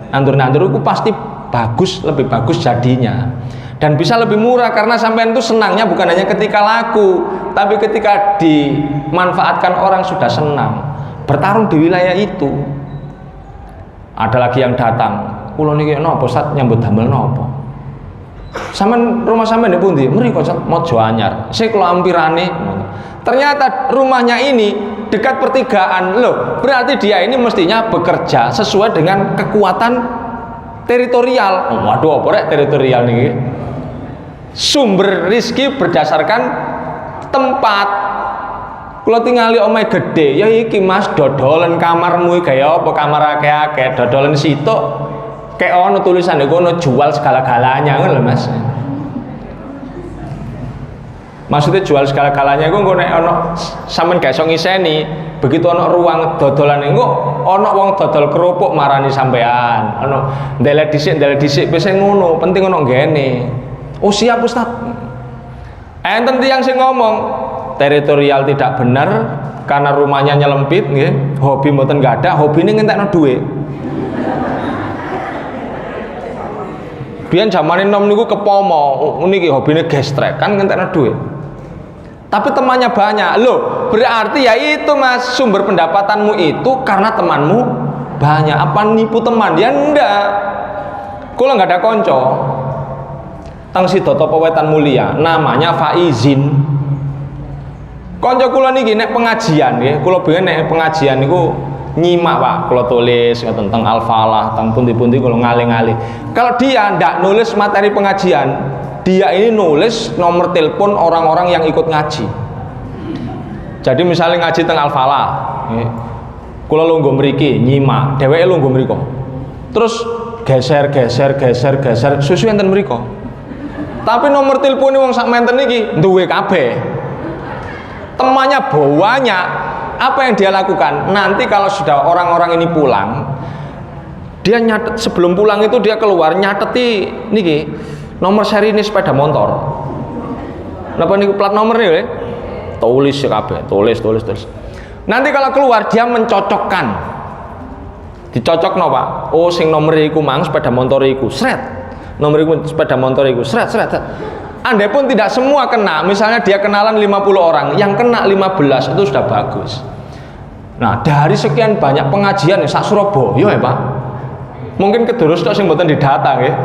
Nandur-nandur itu pasti bagus, lebih bagus jadinya. Dan bisa lebih murah karena sampean itu senangnya bukan hanya ketika laku, tapi ketika dimanfaatkan orang sudah senang. Bertarung di wilayah itu. Ada lagi yang datang, kula niki napa Ustaz nyambut damel napa? Sampeyan rumah sampeyan niku pundi? Mriko Mojo Anyar. Sik kula ampirane. Ternyata rumahnya ini dekat pertigaan. Loh, berarti dia ini mestinya bekerja sesuai dengan kekuatan teritorial. Oh, waduh, apa rek teritorial niki? Sumber rizki berdasarkan tempat. Kalau tingali omahe gede, ya iki Mas dodolan kamarmu kaya apa kamar akeh-akeh, dodolan sitok kayak ono tulisan iku ono jual segala-galanya ngono lho Mas. Maksudnya jual segala-galanya iku engko nek ono sampean gak iso ngiseni, begitu ono ruang dodolan iku ono wong dodol kerupuk marani sampean, ono ndelek dhisik wis ngono, penting ono ngene. Oh siap Ustaz. Enten tiyang sing ngomong teritorial tidak benar karena rumahnya nyelempit nggih, hobi mboten gak ada, hobine ngentekno dhuwit. Biyen zamane nom niku kepomo, niki hobine gestrek kan ngentekno dhuwit. Tapi temannya banyak. Loh, berarti ya itu Mas, sumber pendapatanmu itu karena temanmu banyak. Apa nipu teman? Ya ndak. Kula nggak ada konco teng Sidoto Wetan Mulia, namanya Faizin. Konco kula niki nek pengajian nggih, kula biyen nek pengajian niku nyimak Pak, kula tulis tentang Al-Falah, tentang pundi-pundi kula ngalih-ngalih. Kalau dia ndak nulis materi pengajian, dia ini nulis nomor telepon orang-orang yang ikut ngaji. Jadi misalnya ngaji teng Al-Falah, kula lungguh mriki nyimak, dheweke lungguh mriko. Terus geser susu enten mriko. Tapi nomor telepone wong sak menten iki duwe kabeh. Temannya banyak. Apa yang dia lakukan? Nanti kalau sudah orang-orang ini pulang, dia nyatet, sebelum pulang itu dia keluar nyateti niki nomor seri ini sepeda motor. Napa niku plat nomor nih? Tulis ya kabeh, tulis. Nanti kalau keluar dia mencocokkan. Dicocokno Pak. Oh sing nomor iku mang sepeda motor iku. Sret. Nomor iku sepeda motor iku. Sret. Andai pun tidak semua kena, misalnya dia kenalan 50 orang, yang kena 15 itu sudah bagus. Nah, dari sekian banyak pengajian sak Surabaya ya Pak. Mungkin kedurus tok sing mboten didata nggih.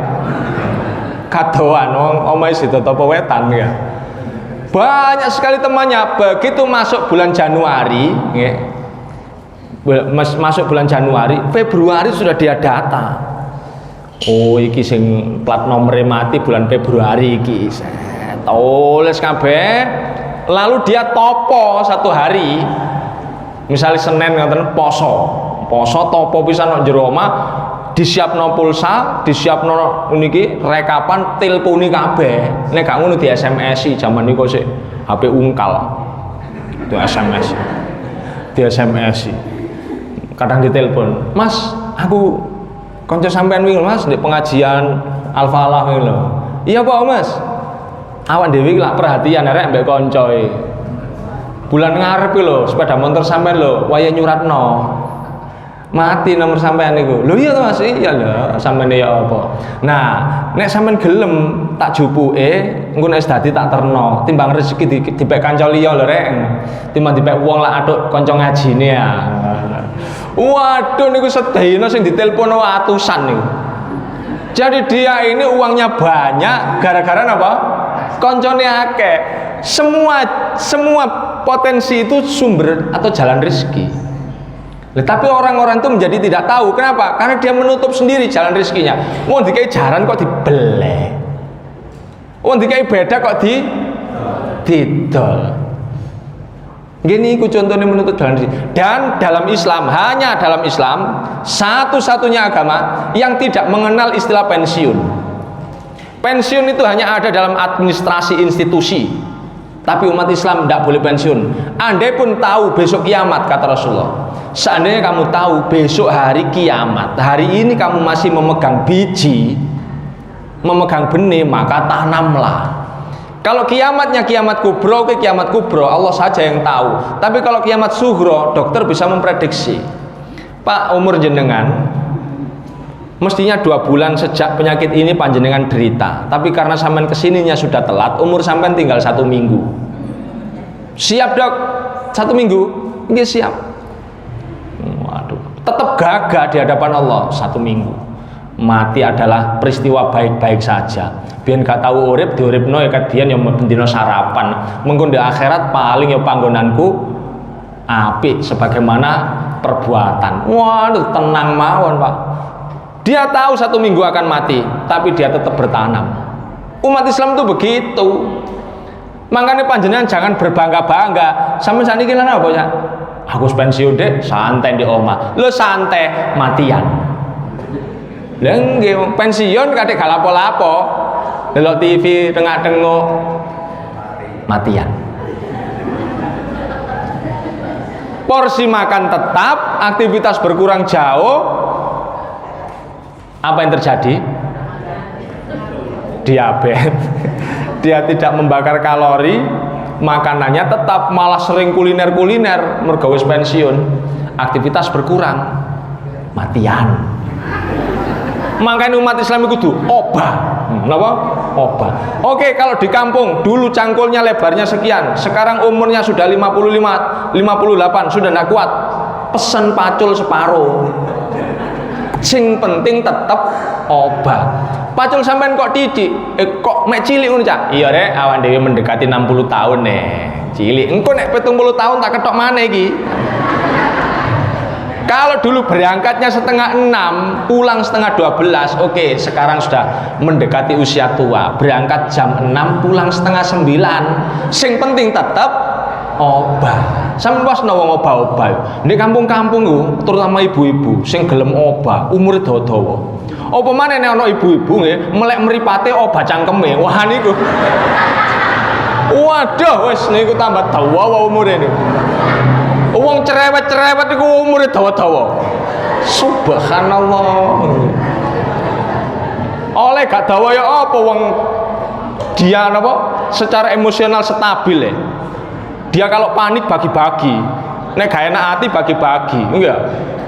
Kadoan wong omahe Sidoto Wetan ya. Banyak sekali temannya. Begitu masuk bulan Januari, nggih. Masuk bulan Januari, Februari sudah dia data. Oh iki sing plat nomornya mati bulan Februari iki. Tulis kabeh. Lalu dia topo satu hari. Misalnya Senin ngoten poso topo pisan nang jero omah, disiapno pulsa, disiapno niki rekapan tilpuni kabeh. Nek gak ngono di SMS-i jaman niku sik HP ungkal. Itu SMS. Di SMS-i. Kadang ditelepon, "Mas, aku konco sampean wingi Mas di pengajian Al-Falah wingi lho." "Iya Pak Mas." Awak dhewe lak perhatian arek mbek koncoe. Bulan ngarep lho sepeda motor sampean lho waya nyuratno. Mati nomor sampean niku. "Lho iya to Mas?" "Iya lho, sampean ya apa?" Nah, nek sampean gelem tak jupuke, engko nek dadi tak terno, timbang rezeki dipek kanca liya lho rek. Timbang dipek wong lak atuk kanca ngajine ya. Waduh niku sedina sing ditelepon atusan niku. Jadi dia ini uangnya banyak gara-gara apa? Koncone akeh. Semua potensi itu sumber atau jalan rezeki. Tapi orang-orang itu menjadi tidak tahu. Kenapa? Karena dia menutup sendiri jalan rezekinya. Wong dikai jaran kok dibeleh. Wong dikai beda kok didol. Gini iku contohnya menuntut jalan rezeki. Dan dalam Islam, hanya dalam Islam satu-satunya agama yang tidak mengenal istilah pensiun. Pensiun itu hanya ada dalam administrasi institusi. Tapi umat Islam tidak boleh pensiun. Andai pun tahu besok kiamat, kata Rasulullah, seandainya kamu tahu besok hari kiamat, hari ini kamu masih memegang biji, memegang benih, maka tanamlah. Kalau kiamatnya kiamat kubro ke kiamat kubro, Allah saja yang tahu. Tapi kalau kiamat sughro, dokter bisa memprediksi. Pak, umur jenengan mestinya 2 bulan sejak penyakit ini panjenengan derita. Tapi karena sampean kesininya sudah telat, umur sampean tinggal 1 minggu. Siap dok? 1 minggu? Nggih siap. Waduh, tetap gagah di hadapan Allah 1 minggu. Mati adalah peristiwa baik-baik saja. Biyen gak tahu urip diuripno ya kat biyen ya bendina sarapan. Mengko di akhirat paling ya panggonanku apik sebagaimana perbuatan. Waduh, tenang mawon, Pak. Dia tahu 1 minggu akan mati, tapi dia tetap bertanam. Umat Islam itu begitu. Makanya panjenengan jangan berbangga-bangga. Sampai saat ini apa ya? Aku pensiun deh, santai di omah. Lo santai, matian. Lengge pensiun kadek gak lapo-lapo. Delok TV tengah-tengok matian. Porsi makan tetap, aktivitas berkurang jauh. Apa yang terjadi? Diabetes. Dia tidak membakar kalori, makanannya tetap, malah sering kuliner-kuliner, mergo wis pensiun. Aktivitas berkurang, matian. Makanya umat Islam itu kudu obah. Napa? obat. Oke, kalau di kampung dulu cangkulnya lebarnya sekian, sekarang umurnya sudah 55, 58, sudah tidak kuat, pesen pacul separuh. Sing penting tetap obat. Pacul sampean kok titik, kok mek cilik ngono Cak? Iya Rek, awan dhewe mendekati 60 tahun nih. Cilik. Engko nek 70 tahun tak ketok maneh iki. Kalau dulu berangkatnya setengah 6, pulang setengah 12, oke, sekarang sudah mendekati usia tua. Berangkat jam 6, pulang setengah 9. Sing penting tetap obah. Sampe pas wong obah-obah. Di kampung-kampung ku, terutama ibu-ibu sing gelem obah, umure dawa-dawa. Apa maneh nek ana ibu-ibu nggih, melek mripate obah cangkeme. Wah niku. Waduh, wis niku tambah dawa umure niku. Wong cerewet-cerewet iku umure dawa-dawa. Subhanallah. Oleh gak dawa ya apa wong dia apa? Secara emosional stabil ya. Dia kalau panik bagi-bagi. Nek gak enak hati bagi-bagi. Enggak.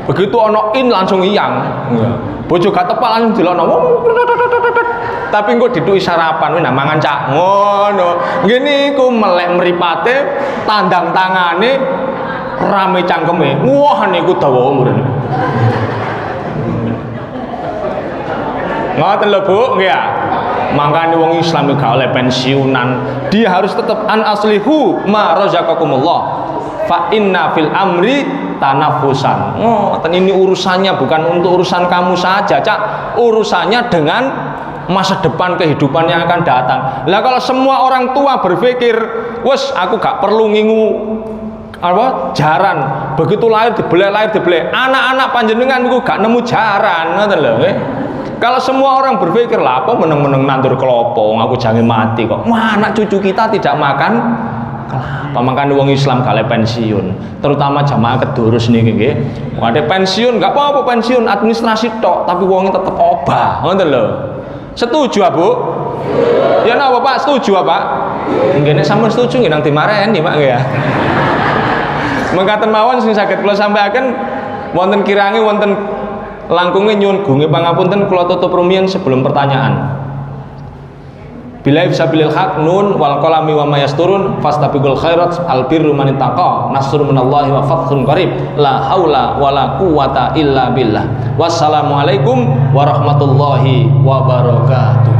Begitu ono in langsung iyang. Enggak. Bojo gak tepak langsung dilokno. Tapi engko dituki sarapan wis mangan cak ngono. Ngene iku melek mripate, tandang tangane rame cangkeme. Wah niku dawa umur. Ngoten lho Bu, nggih ya. Mangkane wong Islam gak oleh pensiunan. Dia harus tetap an aslihu ma razaqakumullah. Fa inna fil amri tanafusan. Oh, ini urusannya bukan untuk urusan kamu saja, Cak. Urusannya dengan masa depan kehidupan yang akan datang. Lah kalau semua orang tua berpikir, "Wes, aku gak perlu ngingu apa jaran, begitu lahir dibelek anak-anak panjenengan niku gak nemu jaran ngoten lho nggih. Kalau semua orang berpikir lah apa meneng-meneng nandur kelopong aku jangan mati kok. Wah, anak cucu kita tidak makan kelapa. Makan wong Islam gak pensiun, terutama jamaah kedurus niki nggih. Ada pensiun gak apa-apa pensiun administrasi tok, tapi wongnya tetep obah ngoten lho. Setuju Bu? Ya napa Pak, setuju apa? Nggih nek sampun setuju nggih nang dimareni Pak nggih ya. Mengkaten mawon sing saged kula sampaikan wonten kirange wonten langkunge nyuwun gunge pangapunten kula tutup rumiyin sebelum pertanyaan. Bila fisabilil haq nun wal qalami wa mayasturun fastabiqul khairat al birru man ittaqa nasrun minallahi wa fathun qarib la haula wala quwata illa billah. Wassalamualaikum warahmatullahi wabarakatuh.